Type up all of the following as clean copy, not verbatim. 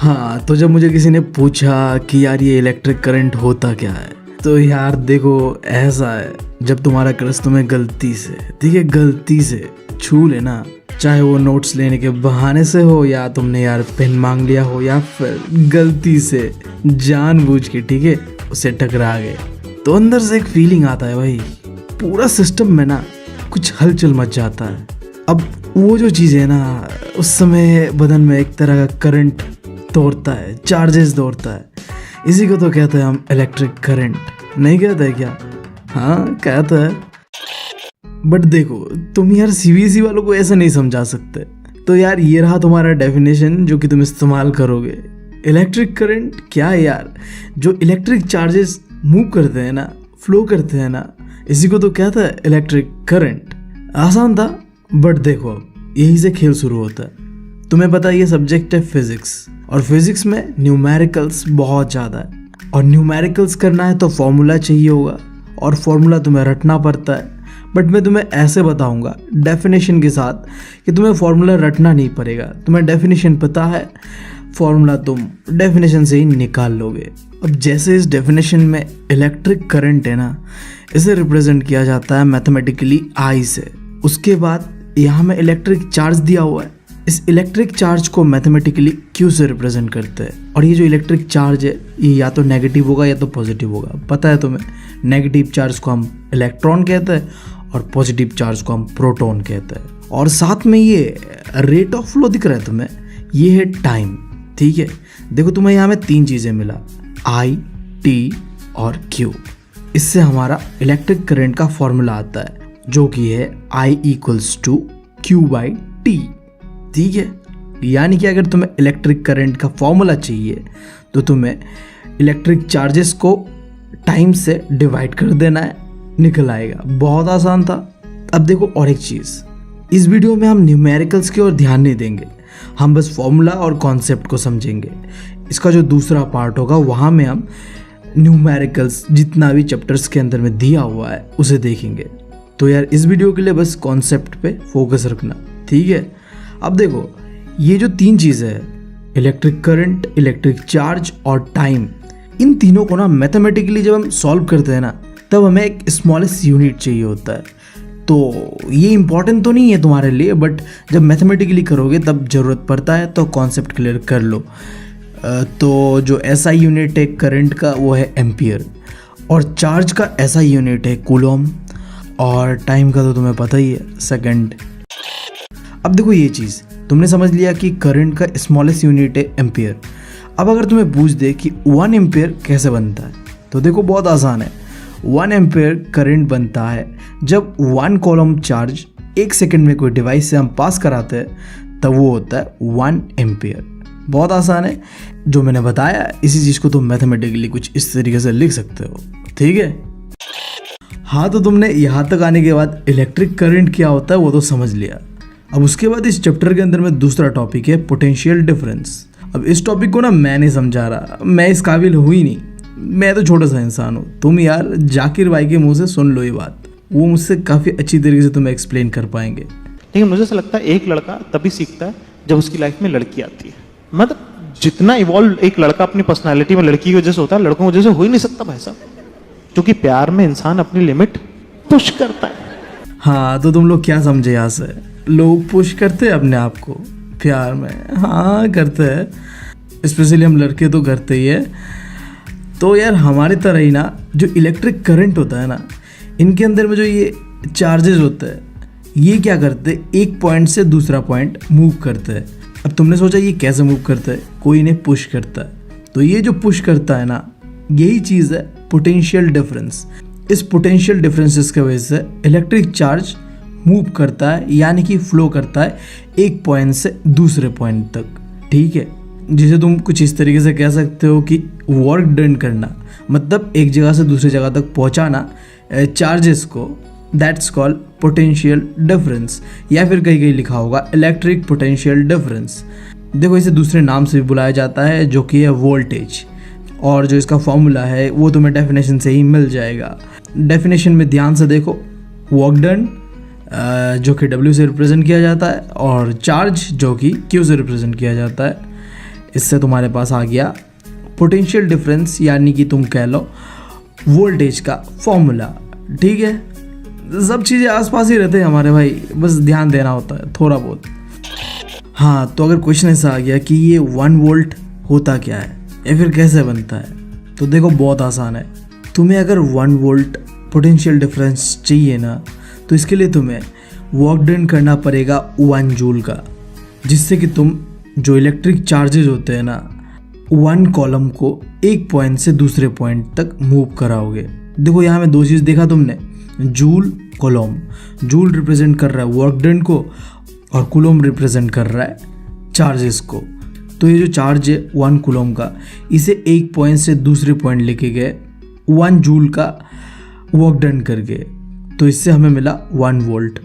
हाँ, तो जब मुझे किसी ने पूछा कि यार ये इलेक्ट्रिक करंट होता क्या है, तो यार देखो ऐसा है, जब तुम्हारा क्रश तुम्हें गलती से, ठीक है, गलती से छू लेना, चाहे वो नोट्स लेने के बहाने से हो या तुमने यार पेन मांग लिया हो या फिर गलती से जानबूझ के, ठीक है, उससे टकरा गए, तो अंदर से एक फीलिंग आता है भाई, पूरा सिस्टम में ना कुछ हलचल मच जाता है। अब वो जो चीज़ है ना, उस समय बदन में एक तरह का करंट दौड़ता है, चार्जेस दौड़ता है। इसी को तो कहते हैं हम इलेक्ट्रिक करंट, नहीं कहते हैं क्या? हाँ कहते हैं। बट देखो तुम यार सीबीएसई वालों को ऐसे नहीं समझा सकते, तो यार ये रहा तुम्हारा डेफिनेशन जो कि तुम इस्तेमाल करोगे। इलेक्ट्रिक करंट क्या है यार? जो इलेक्ट्रिक चार्जेस मूव करते हैं ना, फ्लो करते हैं ना, इसी को तो कहता है इलेक्ट्रिक करंट। आसान था, बट देखो अब यही से खेल शुरू होता है। तुम्हें पता है ये सब्जेक्ट है फिजिक्स, और फिजिक्स में न्यूमेरिकल्स बहुत ज़्यादा है, और न्यूमेरिकल्स करना है तो फॉर्मूला चाहिए होगा, और फॉर्मूला तुम्हें रटना पड़ता है। बट मैं तुम्हें ऐसे बताऊंगा डेफिनेशन के साथ कि तुम्हें फॉर्मूला रटना नहीं पड़ेगा, तुम्हें डेफिनेशन पता है, फॉर्मूला तुम डेफिनेशन से ही निकाल लोगे। अब जैसे इस डेफिनेशन में इलेक्ट्रिक करंट है ना, इसे रिप्रेजेंट किया जाता है मैथमेटिकली आई से। उसके बाद यहाँ में इलेक्ट्रिक चार्ज दिया हुआ है, इस इलेक्ट्रिक चार्ज को मैथमेटिकली क्यू से रिप्रेजेंट करते हैं। और ये जो इलेक्ट्रिक चार्ज है ये या तो नेगेटिव होगा या तो पॉजिटिव होगा, पता है तुम्हें। नेगेटिव चार्ज को हम इलेक्ट्रॉन कहते हैं और पॉजिटिव चार्ज को हम प्रोटॉन कहते हैं। और साथ में ये रेट ऑफ फ्लो दिख रहा है तुम्हें, ये है टाइम, ठीक है। देखो तुम्हें यहाँ में 3 चीज़ें मिला, आई, टी और क्यू। इससे हमारा इलेक्ट्रिक करंट का फॉर्मूला आता है जो कि है I = Q/T, ठीक है। यानी कि अगर तुम्हें इलेक्ट्रिक करंट का फॉर्मूला चाहिए तो तुम्हें इलेक्ट्रिक चार्जेस को टाइम से डिवाइड कर देना है, निकल आएगा। बहुत आसान था। अब देखो और एक चीज़, इस वीडियो में हम न्यूमेरिकल्स की ओर ध्यान नहीं देंगे, हम बस फॉर्मूला और कॉन्सेप्ट को समझेंगे। इसका जो दूसरा पार्ट होगा वहाँ में हम न्यूमेरिकल्स जितना भी चैप्टर्स के अंदर में दिया हुआ है उसे देखेंगे। तो यार इस वीडियो के लिए बस कॉन्सेप्ट पे फोकस रखना, ठीक है। अब देखो ये जो 3 चीज़ें हैं, इलेक्ट्रिक करंट, इलेक्ट्रिक चार्ज और टाइम, इन तीनों को ना मैथमेटिकली जब हम सॉल्व करते हैं ना, तब हमें एक स्मॉलेस्ट यूनिट चाहिए होता है। तो ये इंपॉर्टेंट तो नहीं है तुम्हारे लिए, बट जब मैथमेटिकली करोगे तब ज़रूरत पड़ता है, तो कॉन्सेप्ट क्लियर कर लो। तो जो एसआई यूनिट है करंट का वो है एम्पियर, और चार्ज का एसआई यूनिट है कूलॉम, और टाइम का तो तुम्हें पता ही है, सेकंड। अब देखो ये चीज़ तुमने समझ लिया कि करंट का स्मॉलेस्ट यूनिट है एम्पियर। अब अगर तुम्हें पूछ दे कि 1 एम्पियर कैसे बनता है, तो देखो बहुत आसान है। 1 एम्पियर करंट बनता है जब 1 कॉलम चार्ज 1 सेकंड में कोई डिवाइस से हम पास कराते हैं, तब वो होता है 1 एम्पियर। बहुत आसान है, जो मैंने बताया इसी चीज़ को तुम मैथमेटिकली कुछ इस तरीके से लिख सकते हो, ठीक है। हाँ, तो तुमने यहाँ तक आने के बाद इलेक्ट्रिक करंट क्या होता है वो तो समझ लिया। अब उसके बाद इस चैप्टर के अंदर में दूसरा टॉपिक है पोटेंशियल डिफरेंस। अब इस टॉपिक को ना मैं नहीं समझा रहा, मैं इस काबिल हुई ही नहीं, मैं तो छोटा सा इंसान हूँ। तुम यार जाकिर भाई के मुंह से सुन लो ये बात, वो मुझसे काफ़ी अच्छी तरीके से तुम्हें एक्सप्लेन कर पाएंगे। लेकिन मुझे ऐसा लगता है एक लड़का तभी सीखता है जब उसकी लाइफ में लड़की आती है। मतलब जितना इवॉल्व एक लड़का अपनी पर्सनालिटी में लड़की की वजह से होता है, लड़कों की वजह से हो ही नहीं सकता भाई साहब, क्योंकि प्यार में इंसान अपनी लिमिट पुश करता है। हाँ, तो तुम लोग क्या समझे यहाँ से? लोग पुश करते हैं अपने आप को प्यार में, हाँ करते हैं, स्पेशली हम लड़के तो करते ही है। तो यार हमारी तरह ही ना जो इलेक्ट्रिक करंट होता है ना, इनके अंदर में जो ये चार्जेस होते हैं, ये क्या करते हैं, एक पॉइंट से दूसरा पॉइंट मूव करते हैं। अब तुमने सोचा ये कैसे मूव करता है, कोई इन्हें पुश करता है। तो ये जो पुश करता है ना, यही चीज़ है पोटेंशियल डिफरेंस। इस पोटेंशियल डिफरेंसेस की वजह से इलेक्ट्रिक चार्ज मूव करता है, यानी कि फ्लो करता है एक पॉइंट से दूसरे पॉइंट तक, ठीक है। जिसे तुम कुछ इस तरीके से कह सकते हो कि वर्क डन करना, मतलब एक जगह से दूसरी जगह तक पहुंचाना चार्जेस को, दैट्स कॉल्ड पोटेंशियल डिफरेंस, या फिर कहीं कहीं लिखा होगा इलेक्ट्रिक पोटेंशियल डिफरेंस। देखो इसे दूसरे नाम से भी बुलाया जाता है जो कि है वोल्टेज, और जो इसका फॉर्मूला है वो तुम्हें डेफिनेशन से ही मिल जाएगा। डेफिनेशन में ध्यान से देखो, वर्क डन जो कि W से रिप्रेजेंट किया जाता है, और चार्ज जो कि Q से रिप्रेजेंट किया जाता है। इससे तुम्हारे पास आ गया पोटेंशियल डिफरेंस, यानी कि तुम कह लो वोल्टेज का फॉर्मूला। ठीक है, सब चीज़ें आसपास ही रहते हैं हमारे भाई, बस ध्यान देना होता है थोड़ा बहुत। हाँ, तो अगर क्वेश्चन ऐसा आ गया कि ये 1 वोल्ट होता क्या है या फिर कैसे बनता है, तो देखो बहुत आसान है। तुम्हें अगर 1 वोल्ट पोटेंशियल डिफरेंस चाहिए ना, तो इसके लिए तुम्हें वर्क डन करना पड़ेगा 1 जूल का, जिससे कि तुम जो इलेक्ट्रिक चार्जेज होते हैं ना 1 कॉलम को एक पॉइंट से दूसरे पॉइंट तक मूव कराओगे। देखो यहाँ में 2 चीज़ देखा तुमने, जूल कॉलम। जूल रिप्रेजेंट कर रहा है वर्क डन को और कूलम रिप्रेजेंट कर रहा है चार्जेस को। तो ये जो चार्ज है 1 कूलम का, इसे एक पॉइंट से दूसरे पॉइंट लेके गए 1 जूल का वर्क डन करके, तो इससे हमें मिला 1 वोल्ट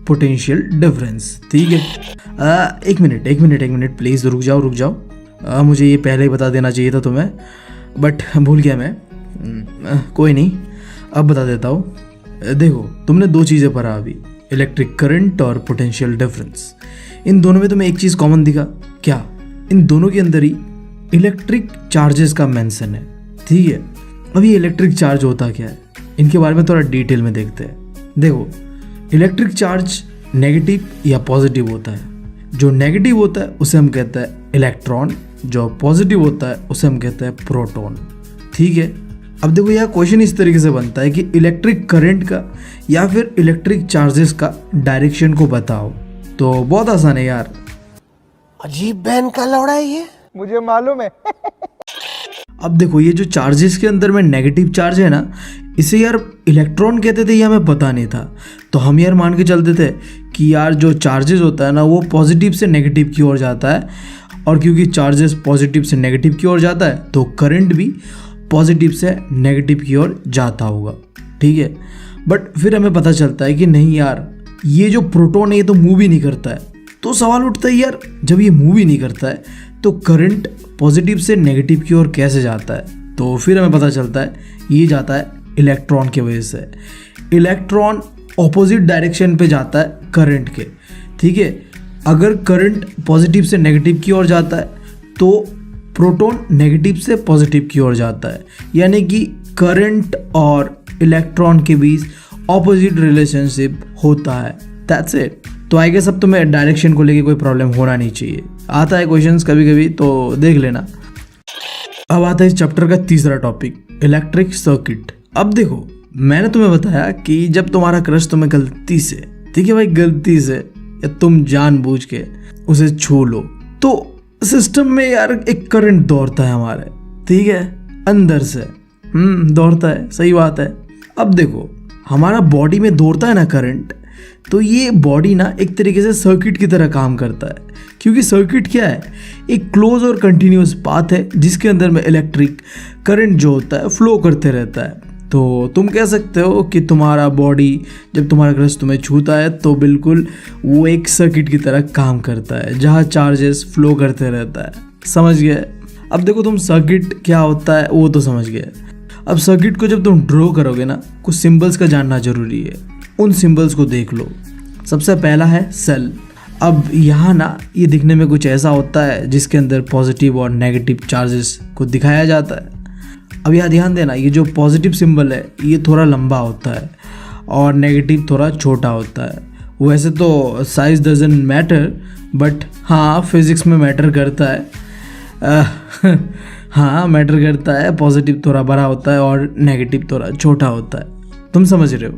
पोटेंशियल डिफरेंस। ठीक है, एक मिनट प्लीज़ रुक जाओ। मुझे ये पहले ही बता देना चाहिए था तुम्हें, बट भूल गया मैं। कोई नहीं, अब बता देता हूँ। देखो, तुमने 2 चीज़ें पढ़ा अभी, इलेक्ट्रिक करंट और पोटेंशियल डिफरेंस। इन दोनों में तुम्हें एक चीज़ कॉमन दिखा क्या? इन दोनों के अंदर ही इलेक्ट्रिक चार्जेस का मेंशन है। ठीक है, अब ये इलेक्ट्रिक चार्ज होता क्या है, इनके बारे में थोड़ा डिटेल में देखते हैं। देखो, इलेक्ट्रिक चार्ज नेगेटिव या पॉजिटिव होता है। जो नेगेटिव होता है उसे हम कहते हैं इलेक्ट्रॉन, जो पॉजिटिव होता है उसे हम कहते हैं प्रोटॉन। ठीक है, अब देखो यह क्वेश्चन इस तरीके से बनता है कि इलेक्ट्रिक करंट का या फिर इलेक्ट्रिक चार्जेस का डायरेक्शन को बताओ। तो बहुत आसान है यार। अजीब बहन का लौड़ा है ये, मुझे मालूम है। अब देखो, ये जो चार्जेस के अंदर में नेगेटिव चार्ज है ना, इसे यार इलेक्ट्रॉन कहते थे, ये हमें पता नहीं था। तो हम यार मान के चलते थे कि यार जो चार्जेस होता है ना वो पॉजिटिव से नेगेटिव की ओर जाता है, और क्योंकि चार्जेस पॉजिटिव से नेगेटिव की ओर जाता है तो करंट भी पॉजिटिव से नेगेटिव की ओर जाता होगा। ठीक है, बट फिर हमें पता चलता है कि नहीं यार, ये जो प्रोटॉन है ये तो मूव ही नहीं करता है। तो सवाल उठता है यार, जब ये मूव ही नहीं करता है तो करंट पॉजिटिव से नेगेटिव की ओर कैसे जाता है? तो फिर हमें पता चलता है ये जाता है इलेक्ट्रॉन की वजह से। इलेक्ट्रॉन ऑपोजिट डायरेक्शन पे जाता है करंट के। ठीक है, अगर करंट पॉजिटिव से नेगेटिव की ओर जाता है तो प्रोटॉन नेगेटिव से पॉजिटिव की ओर जाता है, यानी कि करंट और इलेक्ट्रॉन के बीच ऑपोजिट रिलेशनशिप होता है। That's it. तो आई गेस अब तुम्हें डायरेक्शन को लेके कोई प्रॉब्लम होना नहीं चाहिए। आता है क्वेश्चंस कभी कभी, तो देख लेना। अब आता है इस चैप्टर का तीसरा टॉपिक, इलेक्ट्रिक सर्किट। अब देखो, मैंने तुम्हें बताया कि जब तुम्हारा क्रश तुम्हें गलती से, ठीक है भाई, गलती से या तुम जानबूझ के उसे छू लो, तो सिस्टम में यार एक करंट दौड़ता है हमारे, ठीक है, अंदर से दौड़ता है। सही बात है। अब देखो, हमारा बॉडी में दौड़ता है ना करंट, तो ये बॉडी ना एक तरीके से सर्किट की तरह काम करता है, क्योंकि सर्किट क्या है, एक क्लोज और कंटिन्यूस पाथ है जिसके अंदर में इलेक्ट्रिक करंट जो होता है फ्लो करते रहता है। तो तुम कह सकते हो कि तुम्हारा बॉडी जब तुम्हारा क्रश तुम्हें छूता है तो बिल्कुल वो एक सर्किट की तरह काम करता है जहाँ चार्जेस फ्लो करते रहता है। समझ गए? अब देखो, तुम सर्किट क्या होता है वो तो समझ गए। अब सर्किट को जब तुम ड्रॉ करोगे ना, कुछ सिंबल्स का जानना जरूरी है। उन सिंबल्स को देख लो। सबसे पहला है सेल। अब यहाँ ना ये दिखने में कुछ ऐसा होता है जिसके अंदर पॉजिटिव और नेगेटिव चार्जेस को दिखाया जाता है। अब यहाँ ध्यान देना, ये जो पॉजिटिव सिंबल है ये थोड़ा लंबा होता है और नेगेटिव थोड़ा छोटा होता है। वैसे तो साइज डजंट मैटर, बट हाँ फिजिक्स में मैटर करता है। हाँ मैटर करता है, पॉजिटिव थोड़ा बड़ा होता है और नेगेटिव थोड़ा छोटा होता है। तुम समझ रहे हो?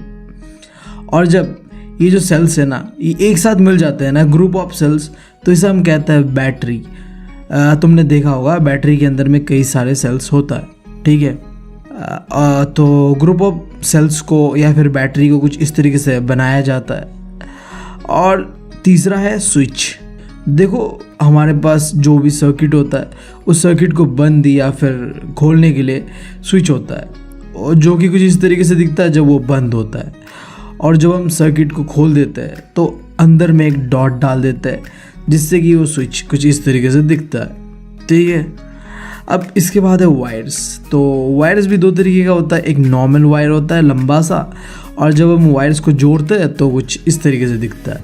और जब ये जो सेल्स है ना ये एक साथ मिल जाते हैं ना, ग्रुप ऑफ सेल्स, तो इसे हम कहते हैं बैटरी। तुमने देखा होगा बैटरी के अंदर में कई सारे सेल्स होता है, ठीक है। तो ग्रुप ऑफ सेल्स को या फिर बैटरी को कुछ इस तरीके से बनाया जाता है। और तीसरा है स्विच। देखो, हमारे पास जो भी सर्किट होता है उस सर्किट को बंद या फिर खोलने के लिए स्विच होता है, और जो कि कुछ इस तरीके से दिखता है जब वो बंद होता है। और जब हम सर्किट को खोल देते हैं तो अंदर में एक डॉट डाल देते हैं जिससे कि वो स्विच कुछ इस तरीके से दिखता है, ठीक है। अब इसके बाद है वायर्स। तो वायर्स भी दो तरीके का होता है, एक नॉर्मल वायर होता है लंबा सा, और जब हम वायर्स को जोड़ते हैं तो कुछ इस तरीके से दिखता है।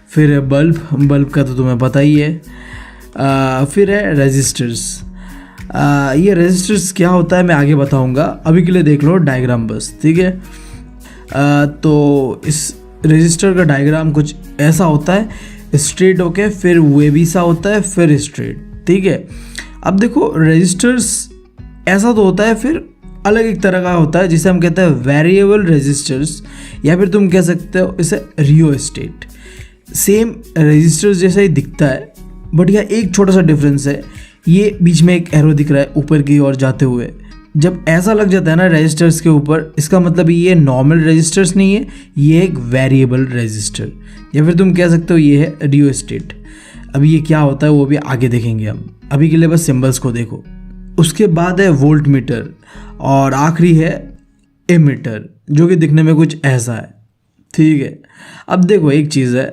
फिर बल्ब का तो तुम्हें पता ही है। फिर है रेजिस्टर्स। ये रेजिस्टर्स क्या होता है मैं आगे बताऊंगा, अभी के लिए देख लो डायग्राम बस, ठीक है। तो इस रेजिस्टर का डायग्राम कुछ ऐसा होता है, स्ट्रेट होके फिर वेवी सा होता है फिर स्ट्रेट, ठीक है। अब देखो रेजिस्टर्स ऐसा तो होता है, फिर अलग एक तरह का होता है जिसे हम कहते हैं वेरिएबल रेजिस्टर्स, या फिर तुम कह सकते हो इसे रियोस्टेट। सेम रेजिस्टर्स जैसा ही दिखता है, बट यह एक छोटा सा डिफरेंस है, ये बीच में एक एरो दिख रहा है ऊपर की ओर जाते हुए। जब ऐसा लग जाता है ना रेजिस्टर्स के ऊपर, इसका मतलब ये नॉर्मल रेजिस्टर्स नहीं है, ये एक वेरिएबल रेजिस्टर, या फिर तुम कह सकते हो ये है रियोस्टेट। अभी ये क्या होता है वो भी आगे देखेंगे हम, अभी के लिए बस सिंबल्स को देखो। उसके बाद है वोल्ट मीटर, और आखिरी है एमीटर, जो कि दिखने में कुछ ऐसा है, ठीक है। अब देखो एक चीज़ है,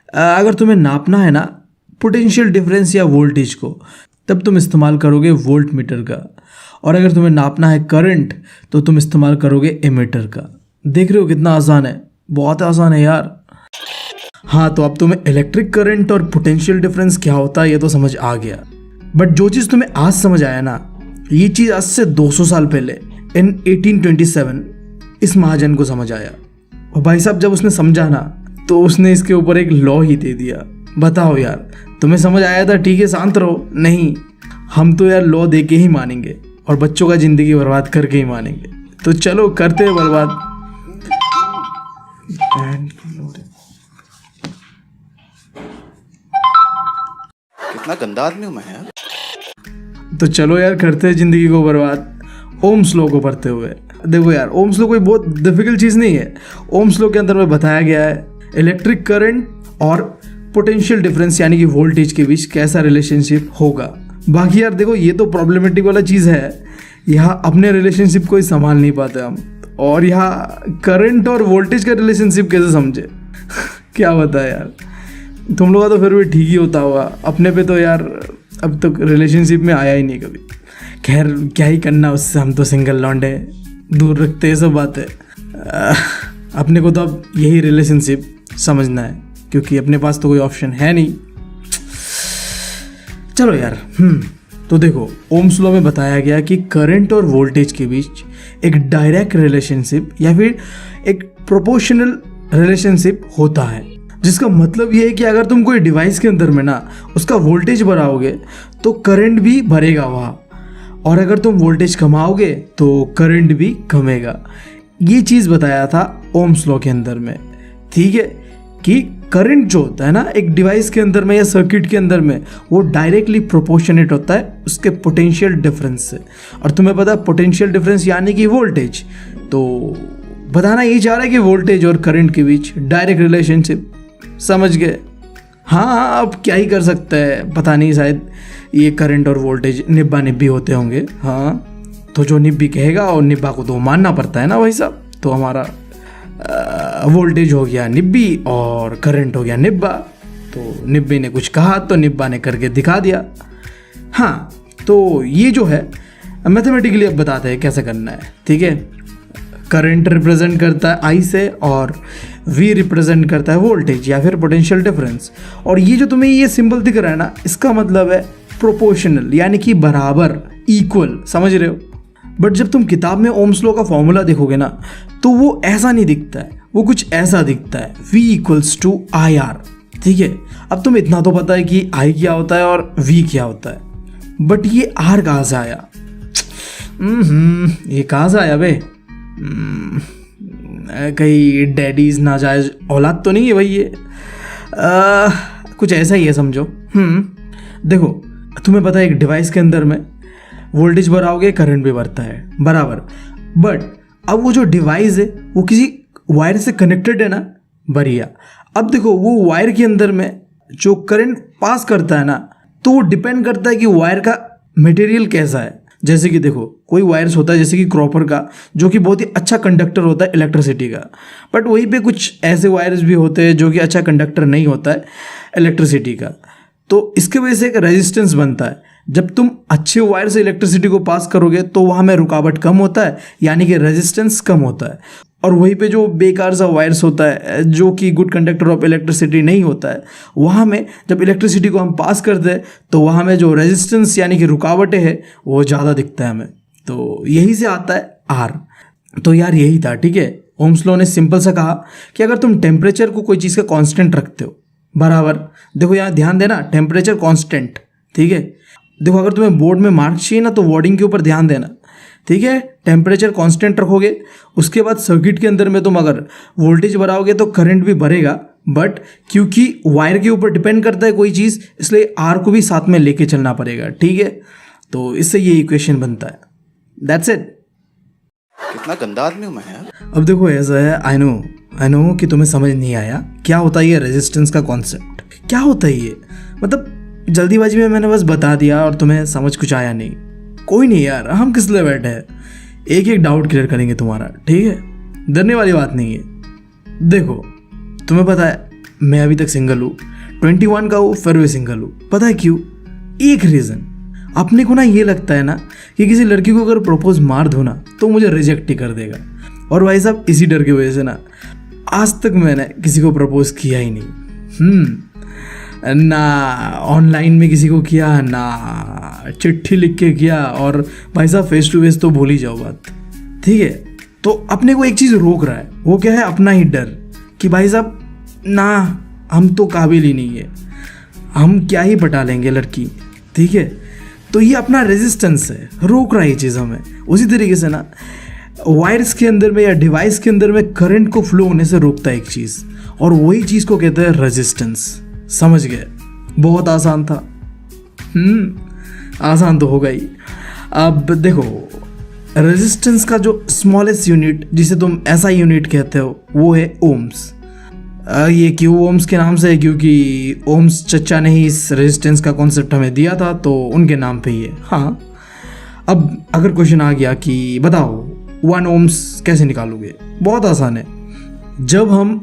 अगर तुम्हें नापना है ना पोटेंशियल डिफरेंस या वोल्टेज को, तब तुम इस्तेमाल करोगे वोल्ट मीटर का, और अगर तुम्हें नापना है करंट तो तुम इस्तेमाल करोगे एमीटर का। देख रहे हो कितना आसान है, बहुत आसान है यार। हाँ, तो अब तुम्हें इलेक्ट्रिक करंट और पोटेंशियल डिफरेंस क्या होता है ये तो समझ आ गया, बट जो चीज़ तुम्हें आज समझ आया ना, ये चीज़ आज से 200 साल पहले इन 1827 इस महाजन को समझ आया। और भाई साहब जब उसने समझा ना, तो उसने इसके ऊपर एक लॉ ही दे दिया। बताओ यार, तुम्हें समझ आया था, ठीक है शांत रहो। नहीं, हम तो यार लॉ दे के ही मानेंगे, और बच्चों का ज़िंदगी बर्बाद करके ही मानेंगे। तो चलो करते हैं बर्बाद। कितना गंदा आदमी हूं मैं यार। तो चलो यार करते हैं ज़िंदगी को बर्बाद ओम्स लॉ को पढ़ते हुए। देखो यार, ओम्स लॉ कोई बहुत डिफिकल्ट चीज़ नहीं है। ओम्स लॉ के अंदर में बताया गया है इलेक्ट्रिक करंट और पोटेंशियल डिफरेंस यानी कि वोल्टेज के बीच कैसा रिलेशनशिप होगा। बाकी यार देखो, ये तो प्रॉब्लमेटिक वाला चीज़ है, यहाँ अपने रिलेशनशिप को ही संभाल नहीं पाते हम, और यहाँ करंट और वोल्टेज का रिलेशनशिप कैसे समझे क्या बता यार, तुम लोग का तो फिर भी ठीक ही होता होगा, अपने पे तो यार अब तक रिलेशनशिप में आया ही नहीं कभी। खैर क्या ही करना उससे, हम तो सिंगल लौंडे, दूर रखते हैं सब बातें। अपने को तो अब यही रिलेशनशिप समझना है, क्योंकि अपने पास तो कोई ऑप्शन है नहीं। चलो यार, तो देखो ओम्स लॉ में बताया गया कि करंट और वोल्टेज के बीच एक डायरेक्ट रिलेशनशिप या फिर एक प्रोपोर्शनल रिलेशनशिप होता है, जिसका मतलब ये है कि अगर तुम कोई डिवाइस के अंदर में ना उसका वोल्टेज बढ़ाओगे तो करंट भी बढ़ेगा वहाँ, और अगर तुम वोल्टेज कमाओगे तो करंट भी कमेगा। ये चीज़ बताया था ओम्स लॉ के अंदर में, ठीक है, कि करंट जो होता है ना एक डिवाइस के अंदर में या सर्किट के अंदर में, वो डायरेक्टली प्रोपोर्शनेट होता है उसके पोटेंशियल डिफरेंस से। और तुम्हें पता है पोटेंशियल डिफरेंस यानी कि वोल्टेज, तो बताना ये चाह रहा है कि वोल्टेज और करंट के बीच डायरेक्ट रिलेशनशिप। समझ गए? हाँ, अब क्या ही कर सकते हैं, पता नहीं, शायद ये करंट और वोल्टेज निब्बा निब्बी होते होंगे। हाँ, तो जो निब्बी कहेगा और निब्बा को तो मानना पड़ता है ना भाई साहब। तो हमारा वोल्टेज हो गया निब्बी और करंट हो गया निब्बा, तो निब्बी ने कुछ कहा तो निब्बा ने करके दिखा दिया। हाँ, तो ये जो है मैथमेटिकली अब बताते हैं कैसे करना है, ठीक है। करंट रिप्रेजेंट करता है आई से, और वी रिप्रेजेंट करता है वोल्टेज या फिर पोटेंशियल डिफरेंस। और ये जो तुम्हें ये सिंबल दिख रहा है ना, इसका मतलब है प्रोपोर्शनल यानी कि बराबर, इक्वल, समझ रहे हो। बट जब तुम किताब में ओम्स लॉ का फॉर्मूला देखोगे ना, तो वो ऐसा नहीं दिखता है, वो कुछ ऐसा दिखता है, V = IR, ठीक है। अब तुम्हें इतना तो पता है कि I क्या होता है और V क्या होता है, बट ये R कहाँ से आया? ये कहाँ से आया बे? कहीं डैडीज नाजायज औलाद तो नहीं है भाई ये? कुछ ऐसा ही है समझो। देखो, तुम्हें पता है एक डिवाइस के अंदर में वोल्टेज बढ़ाओगे करंट भी बढ़ता है, बराबर। बट अब वो जो डिवाइस है वो किसी वायर से कनेक्टेड है ना, बढ़िया। अब देखो वो वायर के अंदर में जो करंट पास करता है ना, तो वो डिपेंड करता है कि वायर का मटेरियल कैसा है। जैसे कि देखो, कोई वायर्स होता है जैसे कि कॉपर का, जो कि बहुत ही अच्छा कंडक्टर होता है इलेक्ट्रिसिटी का, बट वहीं पे कुछ ऐसे वायर्स भी होते हैं जो कि अच्छा कंडक्टर नहीं होता है इलेक्ट्रिसिटी का। तो इसके वजह से एक रेजिस्टेंस बनता है। जब तुम अच्छे वायर से इलेक्ट्रिसिटी को पास करोगे तो वहाँ में रुकावट कम होता है, यानी कि रेजिस्टेंस कम होता है। और वहीं पे जो बेकार सा वायर्स होता है जो कि गुड कंडक्टर ऑफ इलेक्ट्रिसिटी नहीं होता है, वहाँ में जब इलेक्ट्रिसिटी को हम पास करते हैं तो वहाँ में जो रेजिस्टेंस यानी कि रुकावटें हैं वो ज़्यादा दिखता है हमें। तो यही से आता है आर। तो यार यही था, ठीक है। ओम्स लॉ ने सिंपल सा कहा कि अगर तुम टेम्परेचर को कोई चीज़ का कांस्टेंट रखते हो बराबर, देखो यहाँ ध्यान देना, टेम्परेचर कांस्टेंट, ठीक है। देखो अगर तुम्हें बोर्ड में मार्क्स चाहिए ना तो वर्डिंग के ऊपर ध्यान देना, ठीक है। टेम्परेचर कांस्टेंट रखोगे, उसके बाद सर्किट के अंदर में तुम अगर वोल्टेज बढ़ाओगे तो करंट भी बढ़ेगा, बट क्योंकि वायर के ऊपर डिपेंड करता है कोई चीज़, इसलिए आर को भी साथ में लेके चलना पड़ेगा, ठीक है। तो इससे ये इक्वेशन बनता है। That's it. कितना गंदा आदमी हूं मैं यार। अब देखो ऐसा है, आई नो कि तुम्हें समझ नहीं आया क्या होता है ये रेजिस्टेंस का कॉन्सेप्ट, क्या होता है ये। मतलब जल्दीबाजी में मैंने बस बता दिया और तुम्हें समझ कुछ आया नहीं। कोई नहीं यार, हम किस लिए बैठे हैं, एक एक डाउट क्लियर करेंगे तुम्हारा, ठीक है। डरने वाली बात नहीं है। देखो तुम्हें पता है मैं अभी तक सिंगल हूँ, 21 का हूँ, फिर भी सिंगल हूँ। पता है क्यों? एक रीज़न, अपने को ना ये लगता है ना कि किसी लड़की को अगर प्रपोज मार दो ना तो मुझे रिजेक्ट ही कर देगा। और भाई साहब इसी डर की वजह से ना आज तक मैंने किसी को प्रपोज किया ही नहीं। ना ऑनलाइन में किसी को किया, ना चिट्ठी लिख के किया, और भाई साहब फेस टू फेस तो भूल ही जाओ बात, ठीक है। तो अपने को एक चीज़ रोक रहा है, वो क्या है? अपना ही डर कि भाई साहब ना हम तो काबिल ही नहीं है, हम क्या ही पटा लेंगे लड़की, ठीक है। तो ये अपना रेजिस्टेंस है, रोक रहा है ये चीज़ हमें। उसी तरीके से ना वायर्स के अंदर में या डिवाइस के अंदर में करंट को फ्लो होने से रोकता है एक चीज़, और वही चीज़ को कहते हैं रेजिस्टेंस। समझ गए? बहुत आसान था। आसान तो होगा ही। अब देखो रेजिस्टेंस का जो स्मॉलेस्ट यूनिट जिसे तुम ऐसा यूनिट कहते हो वो है ओम्स। ये क्यों ओम्स के नाम से है? क्योंकि ओम्स चचा ने ही इस रेजिस्टेंस का कॉन्सेप्ट हमें दिया था, तो उनके नाम पे ही है। हाँ, अब अगर क्वेश्चन आ गया कि बताओ 1 ओम्स कैसे निकालोगे? बहुत आसान है। जब हम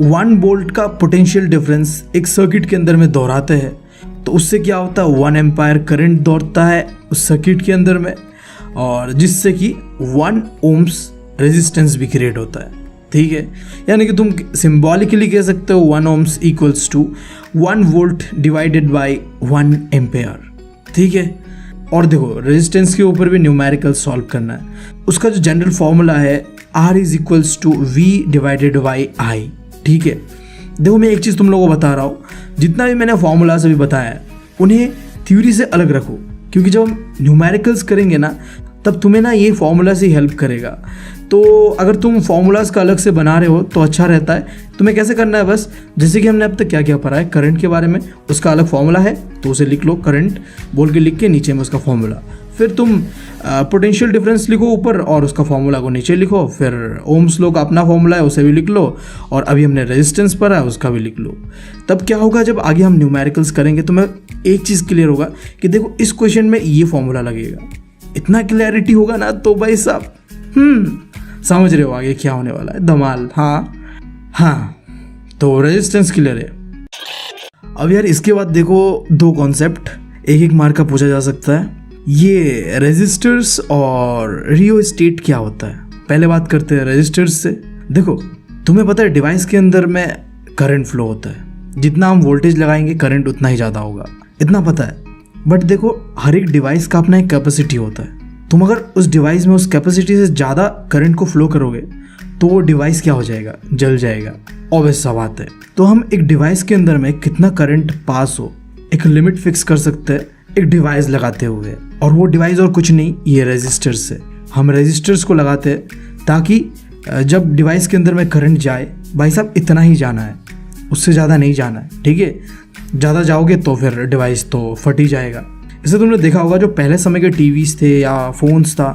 1 वोल्ट का पोटेंशियल डिफरेंस एक सर्किट के अंदर में दोहराते हैं तो उससे क्या होता है? 1 एम्पायर करंट दौड़ता है उस सर्किट के अंदर में, और जिससे कि 1 ओम्स रेजिस्टेंस भी क्रिएट होता है, ठीक है। यानी कि तुम सिंबॉलिकली कह सकते हो 1 ohms equals to 1 volt divided by 1 ampere, ठीक है। और देखो रेजिस्टेंस के ऊपर भी न्यूमेरिकल सॉल्व करना है। उसका जो जनरल फॉर्मूला है R is equals to V divided by I, ठीक है। देखो मैं एक चीज़ तुम लोगों को बता रहा हूँ, जितना भी मैंने फॉर्मूलाज अभी बताया उन्हें थ्योरी से अलग रखो, क्योंकि जब हम न्यूमेरिकल्स करेंगे ना तब तुम्हें ना ये फॉर्मूला से हेल्प करेगा। तो अगर तुम फॉर्मूलाज का अलग से बना रहे हो तो अच्छा रहता है। तुम्हें कैसे करना है? बस जैसे कि हमने अब तक क्या क्या पढ़ा है करंट के बारे में, उसका अलग फॉर्मूला है तो उसे लिख लो, करंट बोल के लिख के नीचे में उसका फॉर्मूला। फिर तुम पोटेंशियल डिफरेंस लिखो ऊपर और उसका फॉर्मूला को नीचे लिखो। फिर ओम्स लॉ का अपना फॉर्मूला है उसे भी लिख लो, और अभी हमने रेजिस्टेंस पढ़ा है उसका भी लिख लो। तब क्या होगा, जब आगे हम न्यूमेरिकल्स करेंगे तो मैं एक चीज़ क्लियर होगा कि देखो इस क्वेश्चन में ये फॉर्मूला लगेगा। इतना क्लैरिटी होगा ना तो भाई साहब समझ रहे हो आगे क्या होने वाला है, धमाल। हाँ, तो रेजिस्टेंस क्लियर है। अब यार इसके बाद देखो 2 कॉन्सेप्ट एक एक मार्क का पूछा जा सकता है। ये रेजिस्टर्स और रियोस्टेट क्या होता है? पहले बात करते हैं रेजिस्टर्स से। देखो तुम्हें पता है डिवाइस के अंदर में करंट फ्लो होता है, जितना हम वोल्टेज लगाएंगे करंट उतना ही ज़्यादा होगा, इतना पता है। बट देखो हर एक डिवाइस का अपना एक कैपेसिटी होता है। तुम अगर उस डिवाइस में उस कैपेसिटी से ज़्यादा करंट को फ्लो करोगे तो वो डिवाइस क्या हो जाएगा? जल जाएगा। ऑब्वियस सा बात है। तो हम एक डिवाइस के अंदर में कितना करंट पास हो एक लिमिट फिक्स कर सकते हैं एक डिवाइस लगाते हुए, और वो डिवाइस और कुछ नहीं, ये रेजिस्टर्स है। हम रेजिस्टर्स को लगाते हैं ताकि जब डिवाइस के अंदर में करंट जाए, भाई साहब इतना ही जाना है, उससे ज़्यादा नहीं जाना है, ठीक है। ज़्यादा जाओगे तो फिर डिवाइस तो फट ही जाएगा। इसे तुमने देखा होगा जो पहले समय के टीवीज़ थे या फोन्स था,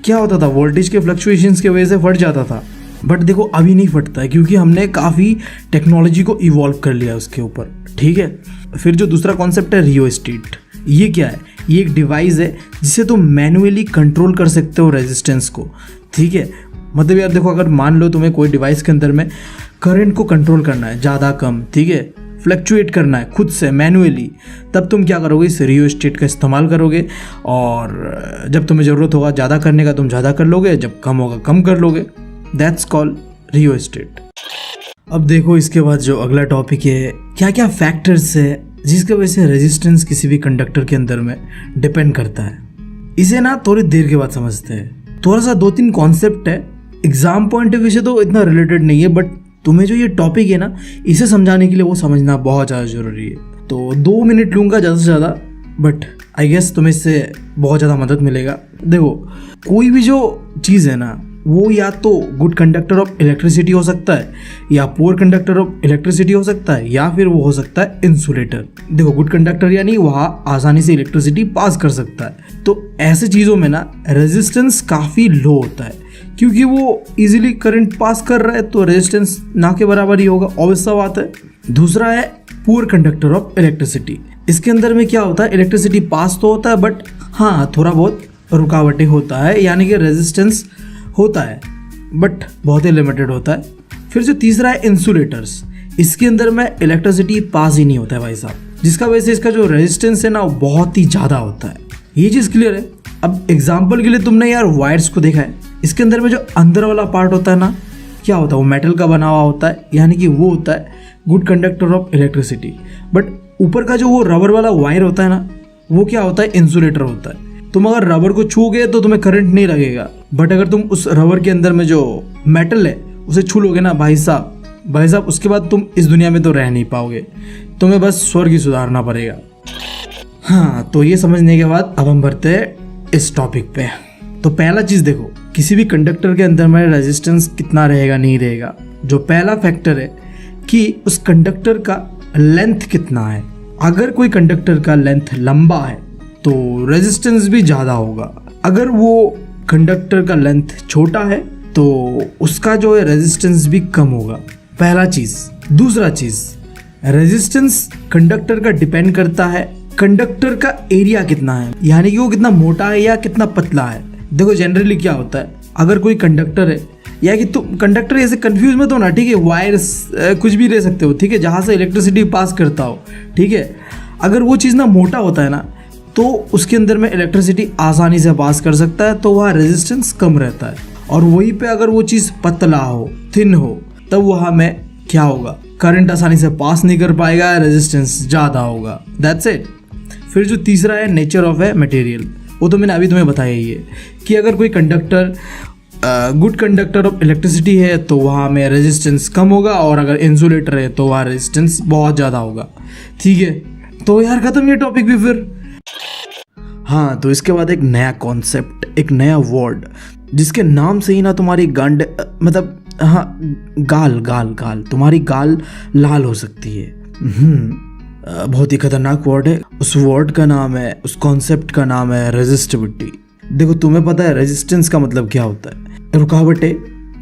क्या होता था? वोल्टेज के फ्लक्चुएशंस की वजह से फट जाता था। बट देखो अभी नहीं फटता है क्योंकि हमने काफ़ी टेक्नोलॉजी को इवॉल्व कर लिया उसके ऊपर, ठीक है। फिर जो दूसरा कॉन्सेप्ट है रियोस्टेट, ये क्या है? ये एक डिवाइस है जिसे तुम मैनुअली कंट्रोल कर सकते हो रेजिस्टेंस को, ठीक है। मतलब यार देखो अगर मान लो तुम्हें कोई डिवाइस के अंदर में करंट को कंट्रोल करना है, ज़्यादा कम, ठीक है, फ्लक्चुएट करना है खुद से मैनुअली, तब तुम क्या करोगे? इस रियोस्टेट का इस्तेमाल करोगे, और जब तुम्हें ज़रूरत होगा ज़्यादा करने का तुम ज़्यादा कर लोगे, जब कम होगा कम कर लोगे। That's called rheostat. अब देखो इसके बाद जो अगला टॉपिक है, क्या क्या फैक्टर्स है जिसकी वजह से रेजिस्टेंस किसी भी कंडक्टर के अंदर में डिपेंड करता है। इसे ना थोड़ी देर के बाद समझते हैं। थोड़ा सा 2-3 कॉन्सेप्ट है, एग्जाम पॉइंट ऑफ व्यू से तो इतना रिलेटेड नहीं है, बट तुम्हें जो ये टॉपिक है ना, इसे समझाने के लिए वो समझना बहुत ज़्यादा ज़रूरी है। तो 2 मिनट लूँगा ज़्यादा से ज़्यादा, बट आई गेस तुम्हें इससे बहुत ज़्यादा मदद मिलेगा। देखो, कोई भी जो चीज़ है ना, वो या तो गुड कंडक्टर ऑफ इलेक्ट्रिसिटी हो सकता है, या पुअर कंडक्टर ऑफ इलेक्ट्रिसिटी हो सकता है, या फिर वो हो सकता है इंसुलेटर। देखो, गुड कंडक्टर यानी वहाँ आसानी से इलेक्ट्रिसिटी पास कर सकता है। तो ऐसे चीज़ों में ना रेजिस्टेंस काफ़ी लो होता है, क्योंकि वो इजीली करंट पास कर रहा है, तो रेजिस्टेंस ना के बराबर ही होगा, ऑब्वियस सा बात है। दूसरा है पुअर कंडक्टर ऑफ इलेक्ट्रिसिटी। इसके अंदर में क्या होता है, इलेक्ट्रिसिटी पास तो होता है, बट हाँ थोड़ा बहुत रुकावटें होता है, यानी कि रेजिस्टेंस होता है, बट बहुत ही लिमिटेड होता है। फिर जो तीसरा है इंसुलेटर्स, इसके अंदर में इलेक्ट्रिसिटी पास ही नहीं होता है भाई साहब, जिसका वजह से इसका जो रेजिस्टेंस है ना, वो बहुत ही ज़्यादा होता है। ये चीज़ क्लियर है। अब एग्जाम्पल के लिए तुमने यार वायर्स को देखा है, इसके अंदर में जो अंदर वाला पार्ट होता है ना, क्या होता है, वो मेटल का बना हुआ होता है, यानी कि वो होता है good conductor of electricity. But ऊपर का जो वो रबर वाला वायर होता है ना, वो क्या होता है, इंसुलेटर होता है। तुम अगर रबर को छूओगे तो तुम्हें करंट नहीं लगेगा, बट अगर तुम उस रबर के अंदर में जो मेटल है उसे छू लोगे ना भाई साहब, उसके बाद तुम इस दुनिया में तो रह नहीं पाओगे, तुम्हें बस स्वर्ग ही सुधारना पड़ेगा। हाँ, तो ये समझने के बाद अब हम बढ़ते हैं इस टॉपिक पे। तो पहला चीज़ देखो, किसी भी कंडक्टर के अंदर में रेजिस्टेंस कितना रहेगा नहीं रहेगा। जो पहला फैक्टर है कि उस कंडक्टर का लेंथ कितना है। अगर कोई कंडक्टर का लेंथ लंबा है तो रेजिस्टेंस भी ज़्यादा होगा। अगर वो कंडक्टर का लेंथ छोटा है तो उसका जो है रेजिस्टेंस भी कम होगा, पहला चीज़। दूसरा चीज़, रेजिस्टेंस कंडक्टर का डिपेंड करता है कंडक्टर का एरिया कितना है, यानी कि वो कितना मोटा है या कितना पतला है। देखो जनरली क्या होता है, अगर कोई कंडक्टर है, या कि तुम कंडक्टर ऐसे कंफ्यूज मत हो ना, ठीक है, वायर्स कुछ भी ले सकते हो, ठीक है, जहाँ से इलेक्ट्रिसिटी पास करता हो, ठीक है। अगर वो चीज़ ना मोटा होता है ना, तो उसके अंदर में इलेक्ट्रिसिटी आसानी से पास कर सकता है, तो वहाँ रेजिस्टेंस कम रहता है। और वहीं पे अगर वो चीज़ पतला हो, थिन हो, तब वहाँ में क्या होगा, करंट आसानी से पास नहीं कर पाएगा, रेजिस्टेंस ज़्यादा होगा। That's it. फिर जो तीसरा है नेचर ऑफ ए मटेरियल, वो तो मैंने अभी तुम्हें बताया ही है कि अगर कोई conductor good conductor of electricity है तो वहाँ में रेजिस्टेंस कम होगा, और अगर इंसुलेटर है तो वहाँ रेजिस्टेंस बहुत ज़्यादा होगा। ठीक है, तो यार खत्म ये टॉपिक भी फिर। हाँ, तो इसके बाद एक नया कॉन्सेप्ट, एक नया वर्ड, जिसके नाम से ही ना तुम्हारी मतलब हाँ गाल तुम्हारी गाल लाल हो सकती है। बहुत ही खतरनाक वर्ड है। उस वर्ड का नाम है, उस कॉन्सेप्ट का नाम है रेजिस्टिविटी। देखो, तुम्हें पता है रेजिस्टेंस का मतलब क्या होता है, रुकावटें।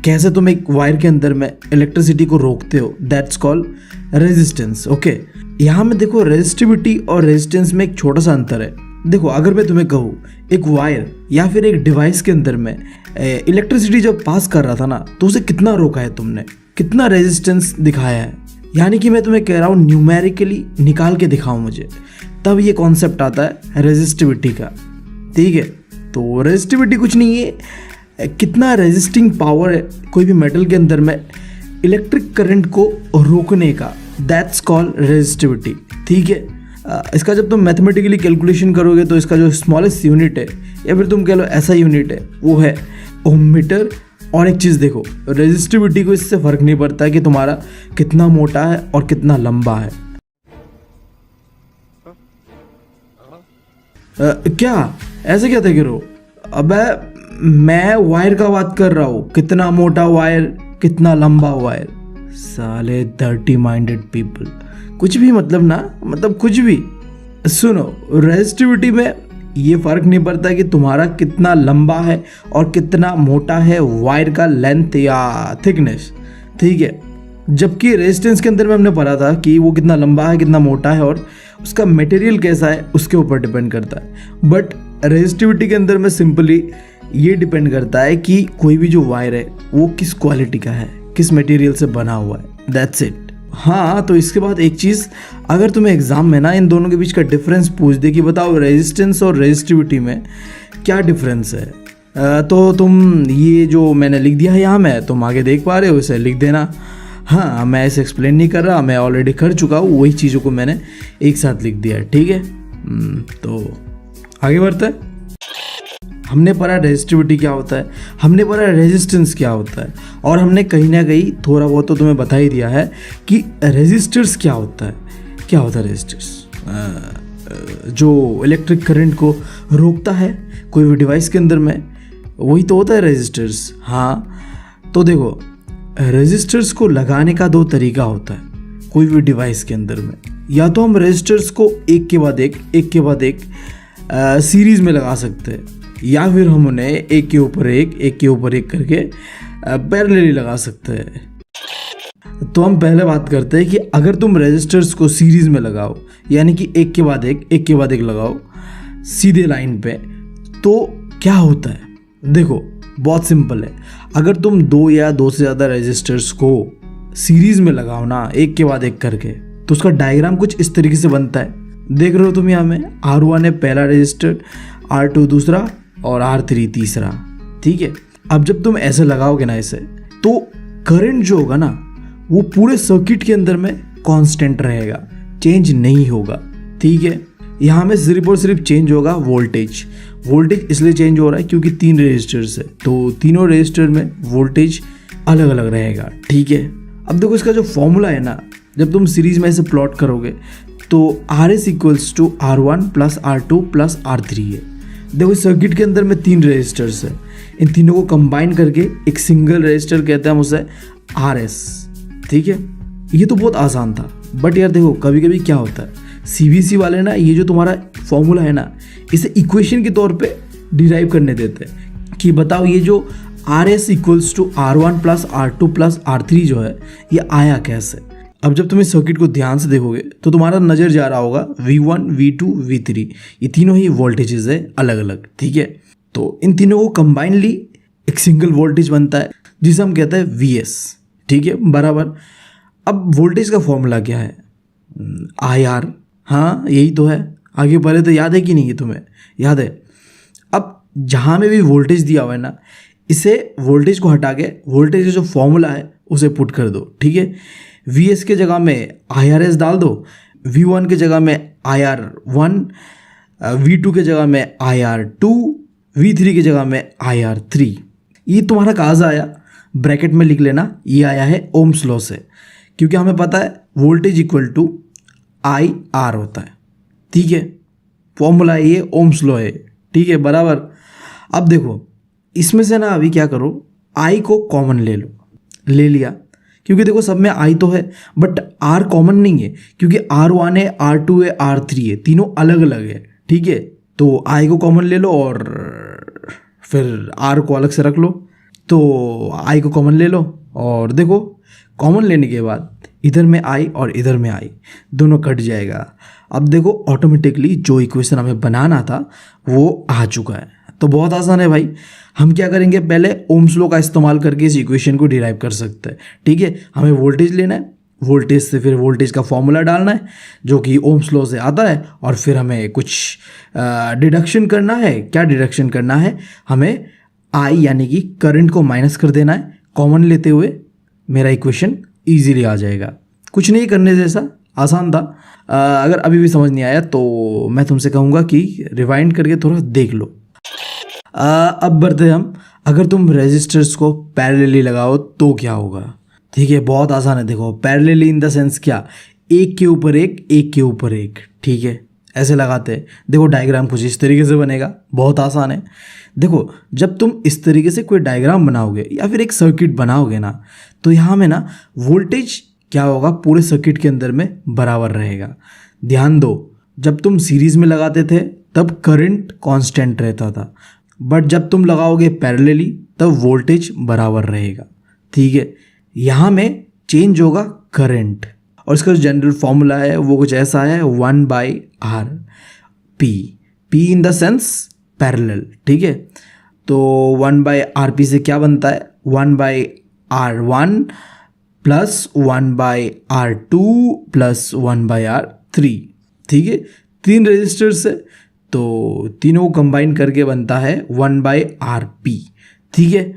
कैसे तुम एक वायर के अंदर में इलेक्ट्रिसिटी को रोकते हो, दैट्स कॉल्ड रेजिस्टेंस। ओके, यहाँ में देखो रेजिस्टिविटी और रेजिस्टेंस में एक छोटा सा अंतर है। देखो, अगर मैं तुम्हें कहूँ एक वायर या फिर एक डिवाइस के अंदर में इलेक्ट्रिसिटी जब पास कर रहा था ना, तो उसे कितना रोका है तुमने, कितना रेजिस्टेंस दिखाया है, यानी कि मैं तुम्हें कह रहा हूँ न्यूमेरिकली निकाल के दिखाओ मुझे, तब ये कॉन्सेप्ट आता है रेजिस्टिविटी का। ठीक है, तो रेजिस्टिविटी कुछ नहीं है, कितना रेजिस्टिंग पावर है कोई भी मेटल के अंदर में इलेक्ट्रिक करंट को रोकने का, दैट्स कॉल्ड रेजिस्टिविटी। ठीक है, इसका जब तुम मैथमेटिकली कैलकुलेशन करोगे तो इसका जो स्मॉलेस्ट यूनिट है, या फिर तुम कह लो ऐसा यूनिट है, वो है ओम मीटर। और एक चीज़ देखो, रेजिस्टिविटी को इससे फ़र्क नहीं पड़ता है कि तुम्हारा कितना मोटा है और कितना लंबा है। क्या ऐसे क्या देख रहे हो? अबे मैं वायर का बात कर रहा हूँ, कितना मोटा वायर, कितना लंबा वायर। साले डर्टी माइंडेड पीपल, कुछ भी मतलब ना, मतलब कुछ भी। सुनो, रेजिस्टिविटी में ये फ़र्क नहीं पड़ता कि तुम्हारा कितना लंबा है और कितना मोटा है वायर का लेंथ या थिकनेस। ठीक है, जबकि रेजिस्टेंस के अंदर में हमने पढ़ा था कि वो कितना लंबा है, कितना मोटा है और उसका मटेरियल कैसा है, उसके ऊपर डिपेंड करता है। बट रेजिस्टिविटी के अंदर में सिंपली ये डिपेंड करता है कि कोई भी जो वायर है वो किस क्वालिटी का है, किस मटेरियल से बना हुआ है, दैट्स इट। हाँ, तो इसके बाद एक चीज़, अगर तुम्हें एग्जाम में ना इन दोनों के बीच का डिफरेंस पूछ दे कि बताओ रेजिस्टेंस और रेजिस्टिविटी में क्या डिफरेंस है, तो तुम ये जो मैंने लिख दिया है यहाँ में, तुम आगे देख पा रहे हो, इसे लिख देना। हाँ, मैं ऐसे एक्सप्लेन नहीं कर रहा, मैं ऑलरेडी कर चुका हूँ, वही चीज़ों को मैंने एक साथ लिख दिया है, ठीक है। तो आगे बढ़ते हैं। हमने पढ़ा रेजिस्टिविटी क्या होता है, हमने पढ़ा रेजिस्टेंस क्या होता है, और हमने कहीं ना कहीं थोड़ा बहुत तो तुम्हें बता ही दिया है कि रेजिस्टर्स क्या होता है। क्या होता है रेजिस्टर्स? जो इलेक्ट्रिक करंट को रोकता है कोई भी डिवाइस के अंदर में, वही तो होता है रेजिस्टर्स। हाँ, तो देखो रेजिस्टर्स को लगाने का दो तरीका होता है कोई भी डिवाइस के अंदर में। या तो हम रेजिस्टर्स को एक के बाद एक सीरीज में लगा सकते हैं, या फिर हम उन्हें एक के ऊपर एक करके पैरेलली लगा सकते हैं। तो हम पहले बात करते हैं कि अगर तुम रेजिस्टर्स को सीरीज में लगाओ, यानी कि एक के बाद एक लगाओ सीधे लाइन पे, तो क्या होता है? देखो बहुत सिंपल है। अगर तुम दो या दो से ज़्यादा रेजिस्टर्स को सीरीज में लगाओ ना, एक के बाद एक करके, तो उसका डायग्राम कुछ इस तरीके से बनता है। देख रहे हो तुम यहाँ में, R1 है पहला रजिस्टर, R2 दूसरा और R3 तीसरा, ठीक है। अब जब तुम ऐसे लगाओगे ना इसे, तो करंट जो होगा ना वो पूरे सर्किट के अंदर में कांस्टेंट रहेगा, चेंज नहीं होगा, ठीक है। यहाँ में सिर्फ और सिर्फ चेंज होगा वोल्टेज। वोल्टेज इसलिए चेंज हो रहा है क्योंकि 3 रेजिस्टर्स है, तो तीनों रेजिस्टर में वोल्टेज अलग अलग रहेगा, ठीक है। अब देखो इसका जो फॉर्मूला है ना, जब तुम सीरीज में इसे प्लॉट करोगे तो RS equals to R1 plus R2 plus R3 है। देखो इस सर्किट के अंदर में 3 रेजिस्टर्स है, इन तीनों को कंबाइन करके एक सिंगल रेजिस्टर कहते हैं हम उसे RS, ठीक है। ये तो बहुत आसान था, बट यार देखो कभी कभी क्या होता है, CBC वाले ना ये जो तुम्हारा फॉर्मूला है ना, इसे इक्वेशन के तौर पे डिराइव करने देते हैं कि बताओ ये जो RS equals to R1 plus R2 plus R3 जो है ये आया कैसे। अब जब तुम इस सर्किट को ध्यान से देखोगे तो तुम्हारा नज़र जा रहा होगा V1 V2 V3, ये तीनों ही वोल्टेजेस है अलग अलग, ठीक है। तो इन तीनों को कंबाइनली एक सिंगल वोल्टेज बनता है जिसे हम कहते हैं VS, ठीक है, बराबर। अब वोल्टेज का फॉर्मूला क्या है? IR, हाँ यही तो है। आगे पहले तो याद है कि नहीं? ये तुम्हें याद है। अब जहाँ में भी वोल्टेज दिया हुआ है ना, इसे वोल्टेज को हटा के वोल्टेज का जो फॉर्मूला है उसे पुट कर दो, ठीक है। VS के जगह में IRS डाल दो, V1 के जगह में IR1, V2 के जगह में IR2, V3 की जगह में IR3। ये तुम्हारा कहाँ से आया? ब्रैकेट में लिख लेना, ये आया है ओम्स लॉ से, क्योंकि हमें पता है वोल्टेज इक्वल टू IR होता है, ठीक है। फॉर्मूला ये ओम्स लॉ है, ठीक है, बराबर। अब देखो इसमें से ना अभी क्या करो, I को कॉमन ले लो, ले लिया, क्योंकि देखो सब में I तो है बट R कॉमन नहीं है, क्योंकि R1 है, R2 है, R3 है, तीनों अलग अलग है, ठीक है। तो I को कॉमन ले लो और फिर R को अलग से रख लो। तो I को कॉमन ले लो और देखो कॉमन लेने के बाद इधर में I और इधर में I दोनों कट जाएगा। अब देखो ऑटोमेटिकली जो इक्वेशन हमें बनाना था वो आ चुका है। तो बहुत आसान है भाई, हम क्या करेंगे, पहले ओम्स लॉ का इस्तेमाल करके इस इक्वेशन को डिराइव कर सकते हैं, ठीक है। हमें वोल्टेज लेना है, वोल्टेज से फिर वोल्टेज का फॉर्मूला डालना है जो कि ओम्स लॉ से आता है, और फिर हमें कुछ डिडक्शन करना है। क्या डिडक्शन करना है? हमें I यानी कि करंट को माइनस कर देना है कॉमन लेते हुए, मेरा इक्वेशन ईजीली आ जाएगा। कुछ नहीं करने जैसा, आसान था। अगर अभी भी समझ नहीं आया तो मैं तुमसे कहूँगा कि रिवाइंड करके थोड़ा देख लो। अब बढ़ते हम, अगर तुम रेजिस्टर्स को पैरेलली लगाओ तो क्या होगा, ठीक है। बहुत आसान है, देखो पैरेलली इन द सेंस क्या, एक के ऊपर एक, ठीक है, ऐसे लगाते हैं। देखो डायग्राम कुछ इस तरीके से बनेगा, बहुत आसान है। देखो जब तुम इस तरीके से कोई डायग्राम बनाओगे या फिर एक सर्किट बनाओगे ना, तो यहाँ में ना वोल्टेज क्या होगा, पूरे सर्किट के अंदर में बराबर रहेगा। ध्यान दो, जब तुम सीरीज में लगाते थे तब करंट कांस्टेंट रहता था, बट जब तुम लगाओगे पैरेलली तब वोल्टेज बराबर रहेगा, ठीक है। यहाँ में चेंज होगा करंट, और इसका जो जनरल फॉर्मूला है वो कुछ ऐसा है, 1/R P in the sense parallel, ठीक है। तो 1/RP से क्या बनता है, 1/R1 plus 1/R2 plus 1/R3, ठीक है। 3 रेजिस्टर्स है तो तीनों को कंबाइन करके बनता है 1/RP। ठीक है।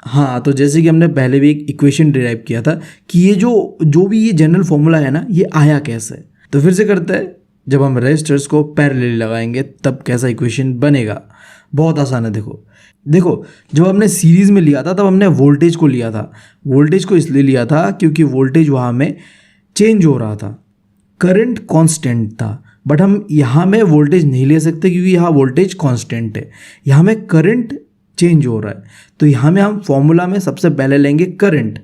हाँ, तो जैसे कि हमने पहले भी एक इक्वेशन डिराइव किया था कि ये जो भी ये जनरल फॉर्मूला है ना, ये आया कैसे। तो फिर से करते हैं, जब हम रेजिस्टर्स को पैरेलली लगाएंगे तब कैसा इक्वेशन बनेगा। बहुत आसान है। देखो जब हमने सीरीज़ में लिया था तब हमने वोल्टेज को लिया था। वोल्टेज को इसलिए लिया था क्योंकि वोल्टेज वहाँ में चेंज हो रहा था, करंट कांस्टेंट था। बट हम यहाँ में वोल्टेज नहीं ले सकते क्योंकि यहाँ वोल्टेज कांस्टेंट है, यहाँ में करंट चेंज हो रहा है। तो यहाँ में हम फॉर्मूला में सबसे पहले लेंगे करंट।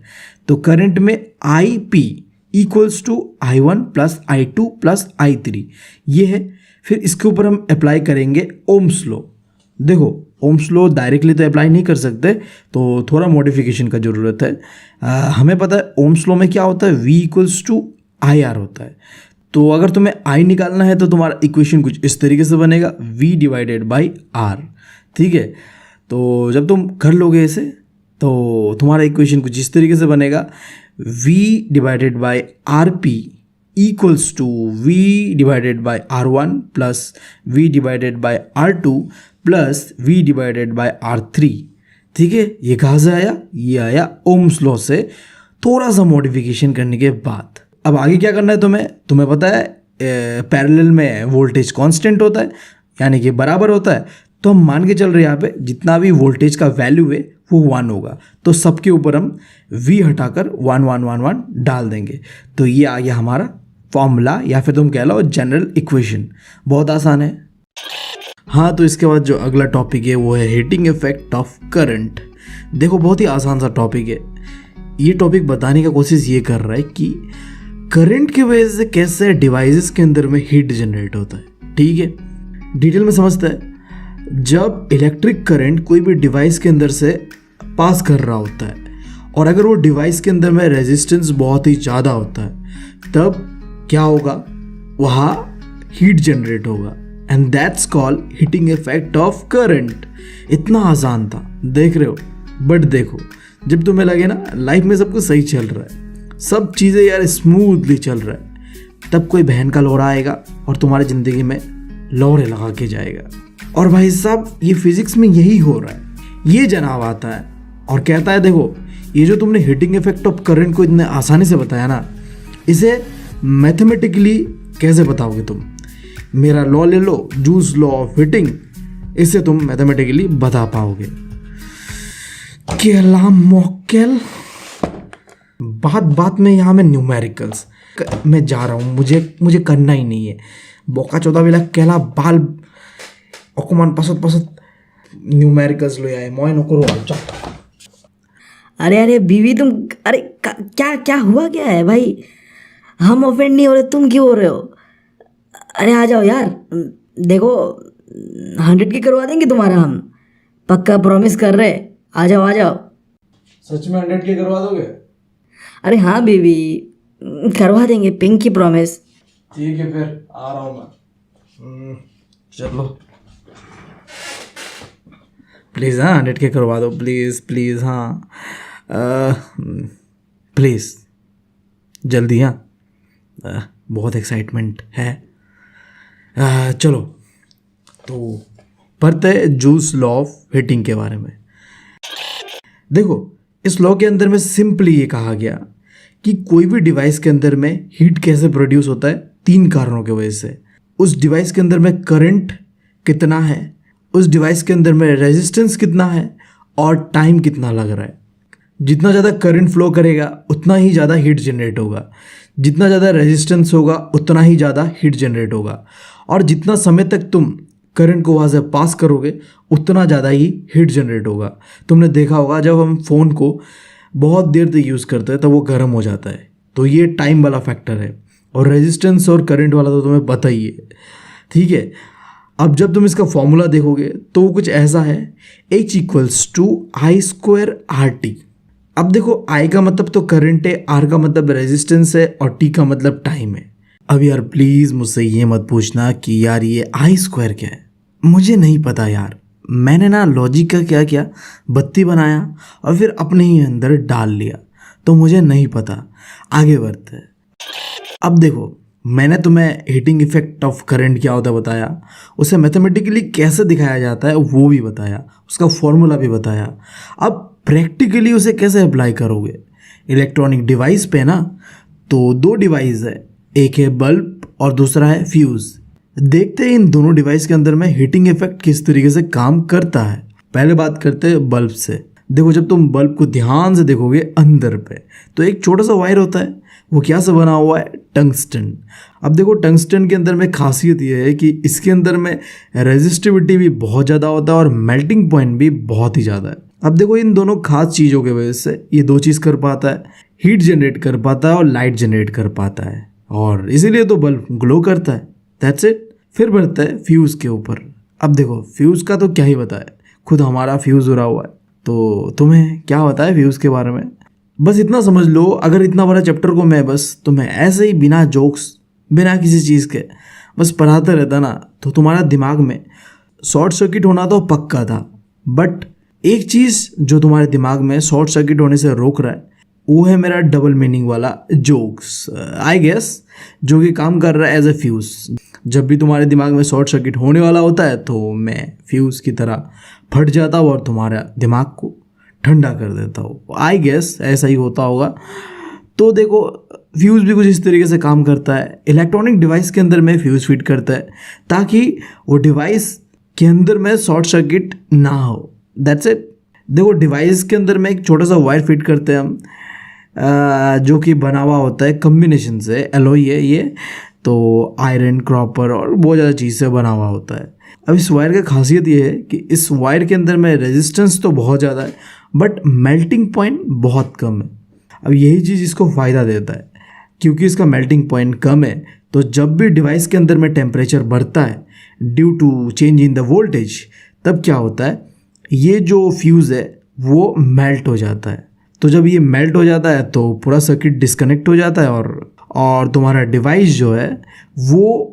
तो करंट में IP equals to I1 plus I2 plus I3 ये है। फिर इसके ऊपर हम अप्लाई करेंगे ओम्स लॉ। देखो ओम्स लॉ डायरेक्टली तो अप्लाई नहीं कर सकते, तो थोड़ा मॉडिफिकेशन का ज़रूरत है। हमें पता है ओम्स लॉ में क्या होता है, V इक्वल्स टू IR होता है। तो अगर तुम्हें I निकालना है तो तुम्हारा इक्वेशन कुछ इस तरीके से बनेगा, V डिवाइडेड बाई R। ठीक है। तो जब तुम कर लोगे इसे तो तुम्हारा इक्वेशन कुछ इस तरीके से बनेगा, V divided by RP equals to V divided by R1 plus V divided by R2 plus V divided by R3। ठीक है। ये कहाँ से आया, ये आया ओम्स लॉ से थोड़ा सा मॉडिफिकेशन करने के बाद। अब आगे क्या करना है तुम्हें पता है पैरेलल में वोल्टेज कांस्टेंट होता है, यानी कि बराबर होता है। तो हम मान के चल रहे हैं यहाँ पे जितना भी वोल्टेज का वैल्यू है वो 1 होगा, तो सबके ऊपर हम V हटाकर 1 1 1 1 डाल देंगे। तो ये आ गया हमारा फॉर्मूला, या फिर तुम कह लो जनरल इक्वेशन। बहुत आसान है। हाँ, तो इसके बाद जो अगला टॉपिक है वो है हीटिंग इफेक्ट ऑफ करंट। देखो बहुत ही आसान सा टॉपिक है। ये टॉपिक बताने का कोशिश ये कर रहा है कि करंट की वजह से कैसे डिवाइसेस के अंदर में हीट जनरेट होता है। ठीक है, डिटेल में समझते हैं। जब इलेक्ट्रिक करंट कोई भी डिवाइस के अंदर से पास कर रहा होता है और अगर वो डिवाइस के अंदर में रेजिस्टेंस बहुत ही ज़्यादा होता है, तब क्या होगा, वहाँ हीट जनरेट होगा, and that's called heating effect of current. इतना आसान था, देख रहे हो। बट देखो जब तुम्हें लगे ना लाइफ में सब कुछ सही चल रहा है, सब चीज़ें यार स्मूथली चल रहा है, तब कोई बहन का लौड़ा आएगा और तुम्हारी ज़िंदगी में लौड़े लगा के जाएगा। और भाई साहब ये फिजिक्स में यही हो रहा है। ये जनाब आता है और कहता है देखो ये जो तुमने हीटिंग इफेक्ट ऑफ करंट को इतने आसानी से बताया ना, इसे मैथमेटिकली कैसे बताओगे तुम। मेरा लॉ ले लो, जूस लॉ ऑफ हीटिंग, इससे तुम मैथमेटिकली बता पाओगे। केला मॉकेल, बात में यहाँ में न्यूमेरिकल्स मैं जा रहा हूँ, मुझे करना ही नहीं है। बोका चौदह बेला केला बाल অকমান পাছত न्यूमेरिकल्स लो आए मैं नौकरो। अरे बीवी तुम, अरे क्या हुआ, क्या है भाई। हम ऑफेंड नहीं हो रहे, तुम क्यों हो रहे हो। अरे आ जाओ यार, देखो 100 की करवा देंगे तुम्हारा, हम पक्का प्रॉमिस कर रहे। आ जाओ। सच में 100 की करवा दोगे? अरे हाँ बीवी, करवा देंगे, पिंक की प्रॉमिस। ठीक है फिर आ रहा हूँ मैं। चलो प्लीज़, हाँ 100 के करवा दो प्लीज़। हाँ प्लीज़ जल्दी। हाँ बहुत एक्साइटमेंट है। चलो तो पढ़ते हैं जूस लॉ ऑफ हीटिंग के बारे में। देखो इस लॉ के अंदर में सिंपली ये कहा गया कि कोई भी डिवाइस के अंदर में हीट कैसे प्रोड्यूस होता है, 3 कारणों की वजह से। उस डिवाइस के अंदर में करंट कितना है, उस डिवाइस के अंदर में रेजिस्टेंस कितना है और टाइम कितना लग रहा है। जितना ज़्यादा करंट फ्लो करेगा उतना ही ज़्यादा हीट जनरेट होगा, जितना ज़्यादा रेजिस्टेंस होगा उतना ही ज़्यादा हीट जनरेट होगा, और जितना समय तक तुम करंट को वहाँ से पास करोगे उतना ज़्यादा ही हीट जनरेट होगा। तुमने देखा होगा जब हम फ़ोन को बहुत देर तक यूज़ करते हैं तो वो गर्म हो जाता है, तो ये टाइम वाला फैक्टर है। और रेजिस्टेंस और करंट वाला तो तुम्हें पता ही है। ठीक है, अब जब तुम इसका फॉर्मूला देखोगे तो वो कुछ ऐसा है, H इक्वल्स टू I²RT। अब देखो I का मतलब तो करंट है, R का मतलब रेजिस्टेंस है और T का मतलब टाइम है। अब यार प्लीज़ मुझसे ये मत पूछना कि यार ये I² क्या है, मुझे नहीं पता यार। मैंने ना लॉजिक का क्या किया, बत्ती बनाया और फिर अपने ही अंदर डाल लिया, तो मुझे नहीं पता। आगे बढ़ते हैं। अब देखो मैंने तुम्हें हीटिंग इफेक्ट ऑफ करंट क्या होता है बताया, उसे मैथमेटिकली कैसे दिखाया जाता है वो भी बताया, उसका फॉर्मूला भी बताया। अब प्रैक्टिकली उसे कैसे अप्लाई करोगे इलेक्ट्रॉनिक डिवाइस पे ना, तो दो डिवाइस है, एक है बल्ब और दूसरा है फ्यूज़। देखते हैं इन दोनों डिवाइस के अंदर में हीटिंग इफेक्ट किस तरीके से काम करता है। पहले बात करते हैं बल्ब से। देखो जब तुम बल्ब को ध्यान से देखोगे अंदर पे, तो एक छोटा सा वायर होता है, वो क्या से बना हुआ है, टंगस्टन। अब देखो टंगस्टन के अंदर में खासियत ये है कि इसके अंदर में रेजिस्टिविटी भी बहुत ज़्यादा होता है और मेल्टिंग पॉइंट भी बहुत ही ज़्यादा है। अब देखो इन दोनों खास चीज़ों की वजह से ये दो चीज़ कर पाता है, हीट जनरेट कर पाता है और लाइट जनरेट कर पाता है, और इसीलिए तो बल्ब ग्लो करता है। That's it. फिर बढ़ता है फ्यूज़ के ऊपर। अब देखो फ्यूज़ का तो क्या ही बताए, खुद हमारा फ्यूज़ उड़ा हुआ है, तो तुम्हें क्या पता है फ्यूज़ के बारे में। बस इतना समझ लो, अगर इतना बड़ा चैप्टर को मैं बस तुम्हें ऐसे ही बिना जोक्स बिना किसी चीज़ के बस पढ़ाता रहता ना, तो तुम्हारा दिमाग में शॉर्ट सर्किट होना तो पक्का था। बट एक चीज़ जो तुम्हारे दिमाग में शॉर्ट सर्किट होने से रोक रहा है वो है मेरा डबल मीनिंग वाला जोक्स आई गेस, जो कि काम कर रहा है एज ए फ्यूज़। जब भी तुम्हारे दिमाग में शॉर्ट सर्किट होने वाला होता है तो मैं फ्यूज़ की तरह फट जाता हूँ और तुम्हारा दिमाग को ठंडा कर देता हूँ। आई गेस ऐसा ही होता होगा। तो देखो फ्यूज़ भी कुछ इस तरीके से काम करता है। इलेक्ट्रॉनिक डिवाइस के अंदर में फ्यूज़ फिट करता है ताकि वो डिवाइस के अंदर में शॉर्ट सर्किट ना हो। That's it. देखो डिवाइस के अंदर में एक छोटा सा वायर फिट करते हैं हम, जो कि बना हुआ होता है कम्बिनेशन से, एलॉय है ये, तो आयरन, कॉपर और बहुत ज़्यादा चीज़ से बना हुआ होता है। अब इस वायर की खासियत ये है कि इस वायर के अंदर में रेजिस्टेंस तो बहुत ज़्यादा है बट मेल्टिंग पॉइंट बहुत कम है। अब यही चीज़ इसको फ़ायदा देता है, क्योंकि इसका मेल्टिंग पॉइंट कम है तो जब भी डिवाइस के अंदर में टेम्परेचर बढ़ता है due to change in the voltage, तब क्या होता है, ये जो फ्यूज़ है वो मेल्ट हो जाता है। तो जब ये मेल्ट हो जाता है तो पूरा सर्किट डिस्कनेक्ट हो जाता है और तुम्हारा डिवाइस जो है वो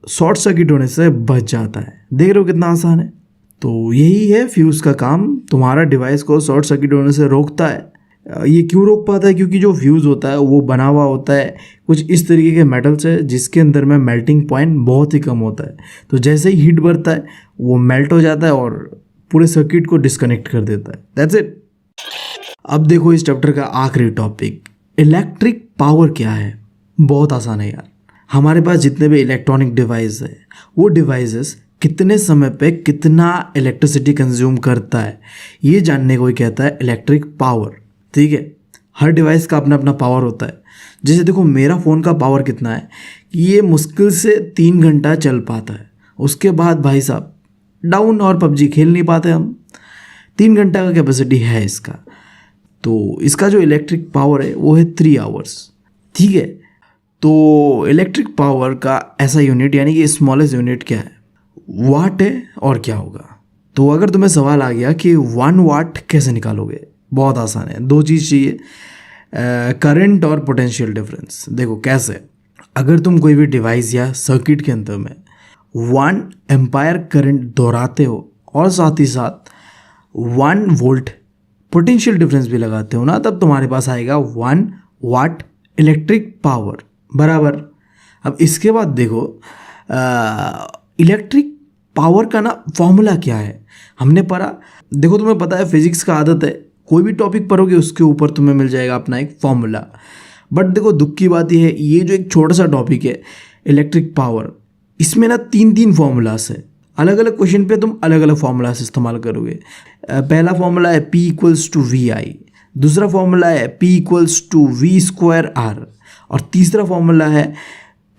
शॉर्ट सर्किट होने से बच जाता है। देख रहे हो कितना आसान है। तो यही है फ्यूज़ का काम, तुम्हारा डिवाइस को शॉर्ट सर्किट होने से रोकता है। ये क्यों रोक पाता है, क्योंकि जो फ्यूज़ होता है वो बना हुआ होता है कुछ इस तरीके के मेटल से जिसके अंदर में मेल्टिंग पॉइंट बहुत ही कम होता है। तो जैसे ही हीट बढ़ता है वो मेल्ट हो जाता है और पूरे सर्किट को डिस्कनेक्ट कर देता है। That's it. अब देखो इस चैप्टर का आखिरी टॉपिक, इलेक्ट्रिक पावर क्या है। बहुत आसान है यार। हमारे पास जितने भी इलेक्ट्रॉनिक डिवाइस है वो डिवाइसेस कितने समय पे कितना इलेक्ट्रिसिटी कंज्यूम करता है ये जानने को ही कहता है इलेक्ट्रिक पावर। ठीक है, हर डिवाइस का अपना अपना पावर होता है। जैसे देखो मेरा फ़ोन का पावर कितना है कि ये मुश्किल से 3 घंटा चल पाता है, उसके बाद भाई साहब डाउन और पबजी खेल नहीं पाते हम। 3 घंटा का कैपेसिटी है इसका। तो इसका जो इलेक्ट्रिक पावर है वो है 3 आवर्स। ठीक है, तो इलेक्ट्रिक पावर का ऐसा यूनिट यानी कि स्मॉलेस्ट यूनिट क्या है, वाट है। और क्या होगा, तो अगर तुम्हें सवाल आ गया कि 1 वाट कैसे निकालोगे, बहुत आसान है। 2 चीज़ चाहिए, करंट और पोटेंशियल डिफरेंस। देखो कैसे, अगर तुम कोई भी डिवाइस या सर्किट के अंदर में 1 एम्पायर करंट दोहराते हो और साथ ही साथ 1 वोल्ट पोटेंशियल डिफरेंस भी लगाते हो ना, तब तुम्हारे पास आएगा 1 वाट इलेक्ट्रिक पावर बराबर। अब इसके बाद देखो इलेक्ट्रिक पावर का ना फॉर्मूला क्या है हमने पढ़ा। देखो तुम्हें पता है फिजिक्स का आदत है, कोई भी टॉपिक पढ़ोगे उसके ऊपर तुम्हें मिल जाएगा अपना एक फॉर्मूला। बट देखो दुख की बात यह है, ये जो एक छोटा सा टॉपिक है इलेक्ट्रिक पावर, इसमें ना 3 फॉर्मूलास है। अलग अलग क्वेश्चन पे तुम अलग अलग फॉर्मूलास इस्तेमाल करोगे। पहला फॉर्मूला है P = VI, दूसरा फॉर्मूला है P = V²R और तीसरा फॉर्मूला है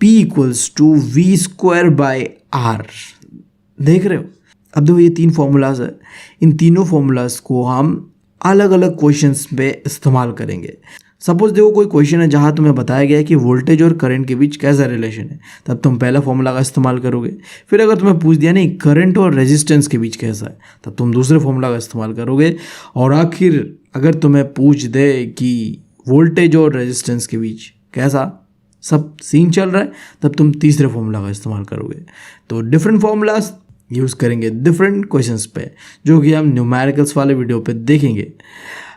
P = V²/R। देख रहे हो। अब देखो ये 3 फॉर्मूलाज है, इन तीनों फॉर्मूलाज को हम अलग अलग क्वेश्चंस पे इस्तेमाल करेंगे। सपोज देखो कोई क्वेश्चन है जहाँ तुम्हें बताया गया है कि वोल्टेज और करंट के बीच कैसा रिलेशन है, तब तुम पहला फॉर्मूला का इस्तेमाल करोगे। फिर अगर तुम्हें पूछ दिया नहीं करंट और रेजिस्टेंस के बीच कैसा है, तब तुम दूसरे फॉर्मूला का इस्तेमाल करोगे। और आखिर अगर तुम्हें पूछ दे कि वोल्टेज और रेजिस्टेंस के बीच कैसा सब सीन चल रहा है, तब तुम तीसरे फॉर्मूला का इस्तेमाल करोगे। तो डिफरेंट फॉर्मूलाज यूज़ करेंगे डिफरेंट क्वेश्चंस पे, जो कि हम न्यूमेरिकल्स वाले वीडियो पे देखेंगे।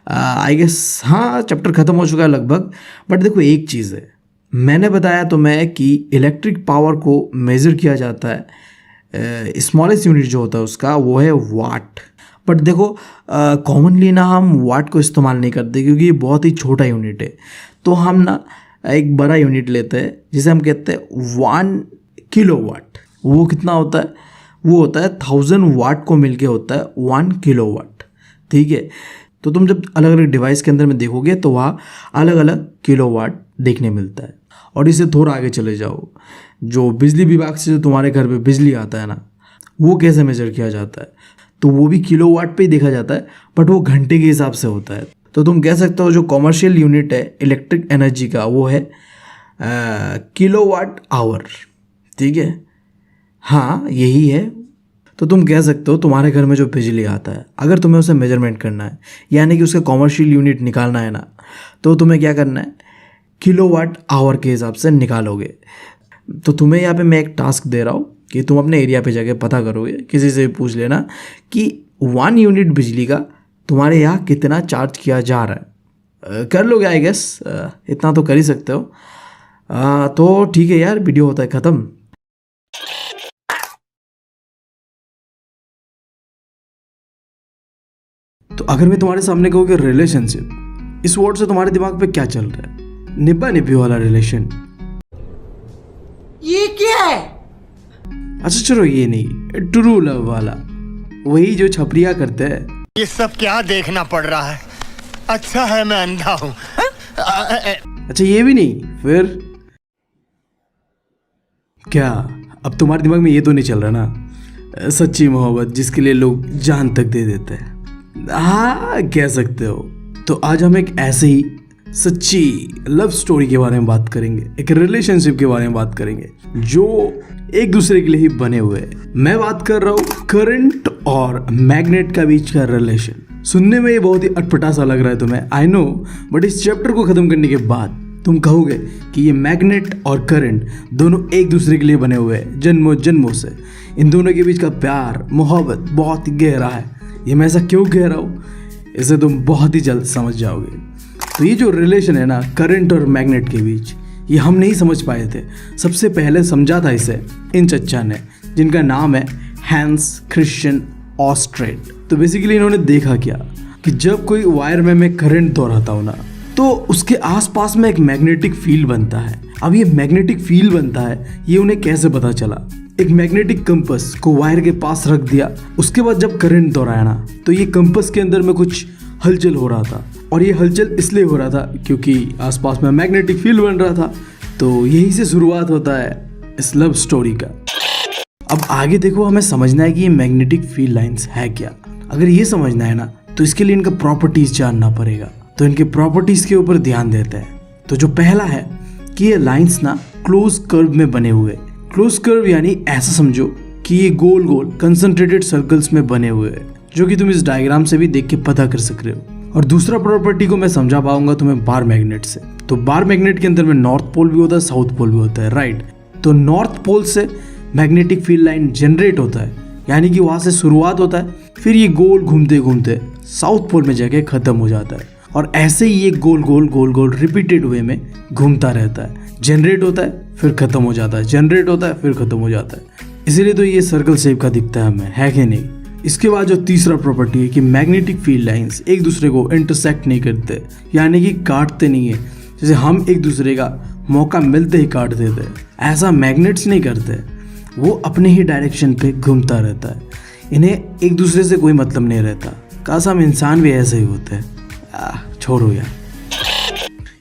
आई गेस हाँ चैप्टर ख़त्म हो चुका है लगभग। बट देखो एक चीज़ है, मैंने बताया तुम्हें कि इलेक्ट्रिक पावर को मेज़र किया जाता है, स्मॉलेस्ट यूनिट जो होता है उसका वो है वाट। बट देखो कॉमनली ना हम वाट को इस्तेमाल नहीं करते क्योंकि ये बहुत ही छोटा यूनिट है। तो हम ना एक बड़ा यूनिट लेते हैं जिसे हम कहते हैं 1 किलोवाट। वो कितना होता है? वो होता है 1000 वाट को मिलके होता है 1 किलोवाट। ठीक है, तो तुम जब अलग अलग डिवाइस के अंदर में देखोगे तो वहाँ अलग अलग किलोवाट देखने मिलता है। और इससे थोड़ा आगे चले जाओ, जो बिजली विभाग से जो तुम्हारे घर पे बिजली आता है ना, वो कैसे मेजर किया जाता है? तो वो भी किलोवाट पे ही देखा जाता है, बट वो घंटे के हिसाब से होता है। तो तुम कह सकते हो जो कमर्शियल यूनिट है इलेक्ट्रिक एनर्जी का वो है किलोवाट आवर। ठीक है, हाँ यही है। तो तुम कह सकते हो तुम्हारे घर में जो बिजली आता है, अगर तुम्हें उसे मेजरमेंट करना है यानी कि उसका कमर्शियल यूनिट निकालना है ना, तो तुम्हें क्या करना है? किलोवाट आवर के हिसाब से निकालोगे। तो तुम्हें यहाँ पे मैं एक टास्क दे रहा हूँ कि तुम अपने एरिया पे जाके पता करोगे, किसी से भी पूछ लेना कि 1 यूनिट बिजली का तुम्हारे यहाँ कितना चार्ज किया जा रहा है। कर लोगे आई गेस, इतना तो कर ही सकते हो। तो ठीक है यार, वीडियो होता है ख़त्म। तो अगर मैं तुम्हारे सामने कहूँ कि रिलेशनशिप, इस वर्ड से तुम्हारे दिमाग पे क्या चल रहा है? निब्बा निब्बी वाला रिलेशन? ये क्या है? अच्छा चलो ये नहीं, ट्रू लव वाला, वही जो छपरिया करते हैं। ये सब क्या देखना पड़ रहा है? अच्छा है मैं अंधा हूँ। अच्छा ये भी नहीं, फिर क्या अब तुम्हारे दिमाग में ये तो नहीं चल रहा ना, सच्ची मोहब्बत जिसके लिए लोग जान तक दे देते हैं? हाँ कह सकते हो। तो आज हम एक ऐसे ही सच्ची लव स्टोरी के बारे में बात करेंगे, एक रिलेशनशिप के बारे में बात करेंगे जो एक दूसरे के लिए ही बने हुए हैं। मैं बात कर रहा हूँ करंट और मैग्नेट का बीच का रिलेशन। सुनने में ये बहुत ही अटपटा सा लग रहा है तुम्हें, आई नो, बट इस चैप्टर को खत्म करने के बाद तुम कहोगे कि ये मैग्नेट और करंट दोनों एक दूसरे के लिए बने हुए हैं जन्मों जन्मों से। इन दोनों के बीच का प्यार मोहब्बत बहुत ही गहरा है। ये मैं ऐसा क्यों कह रहा हूँ इसे तुम बहुत ही जल्द समझ जाओगे। तो ये जो रिलेशन है ना करंट और मैग्नेट के बीच, ये हम नहीं समझ पाए थे। सबसे पहले समझा था इसे इन चच्चा ने, जिनका नाम है हैंस क्रिश्चियन ऑस्ट्रेट। तो बेसिकली इन्होंने देखा क्या कि जब कोई वायर में करंट दोहराता हो ना, तो उसके आसपास में एक मैग्नेटिक फील्ड बनता है। अब ये मैग्नेटिक फील्ड बनता है, ये उन्हें कैसे पता चला? एक मैग्नेटिक कंपास को वायर के पास रख दिया, उसके बाद जब करंट दोहराया ना, तो ये कंपास के अंदर में कुछ हलचल हो रहा था। और ये हलचल इसलिए हो रहा था क्योंकि आसपास में मैग्नेटिक फील्ड बन रहा था। तो यही से शुरुआत होता है इस लव स्टोरी का। अब आगे देखो, हमें समझना है कि ये मैग्नेटिक फील्ड लाइंस है क्या। अगर ये समझना है ना, तो इसके लिए इनका प्रॉपर्टीज जानना पड़ेगा। तो इनके प्रॉपर्टीज के ऊपर ध्यान देते हैं। तो जो पहला है कि ये लाइंस ना क्लोज कर्व में बने हुए। क्लोज कर्व यानी ऐसा समझो कि ये गोल गोल कंसंट्रेटेड सर्कल्स में बने हुए हैं, जो कि तुम इस डायग्राम से भी देख के पता कर सक रहे हो। और दूसरा प्रॉपर्टी को मैं समझा पाऊंगा तुम्हें बार मैग्नेट से। तो बार मैग्नेट के अंदर में नॉर्थ पोल भी होता है, साउथ पोल भी होता है, राइट। तो नॉर्थ पोल से मैग्नेटिक फील्ड लाइन जनरेट होता है, यानी कि वहां से शुरुआत होता है, फिर ये गोल घूमते घूमते साउथ पोल में जाके खत्म हो जाता है। और ऐसे ही ये गोल गोल गोल गोल रिपीटेड वे में घूमता रहता है। जनरेट होता है फिर खत्म हो जाता है, जनरेट होता है फिर खत्म हो जाता है। इसीलिए तो ये सर्कल शेप का दिखता है हमें, है कि नहीं। इसके बाद जो तीसरा प्रॉपर्टी है कि मैग्नेटिक फील्ड लाइंस एक दूसरे को इंटरसेक्ट नहीं करते, यानी कि काटते नहीं है। जैसे हम एक दूसरे का मौका मिलते ही काट देते हैं, ऐसा मैग्नेट्स नहीं करते। वो अपने ही डायरेक्शन पे घूमता रहता है, इन्हें एक दूसरे से कोई मतलब नहीं रहता। काश हम इंसान भी ऐसे ही होते हैं। छोड़ो यार।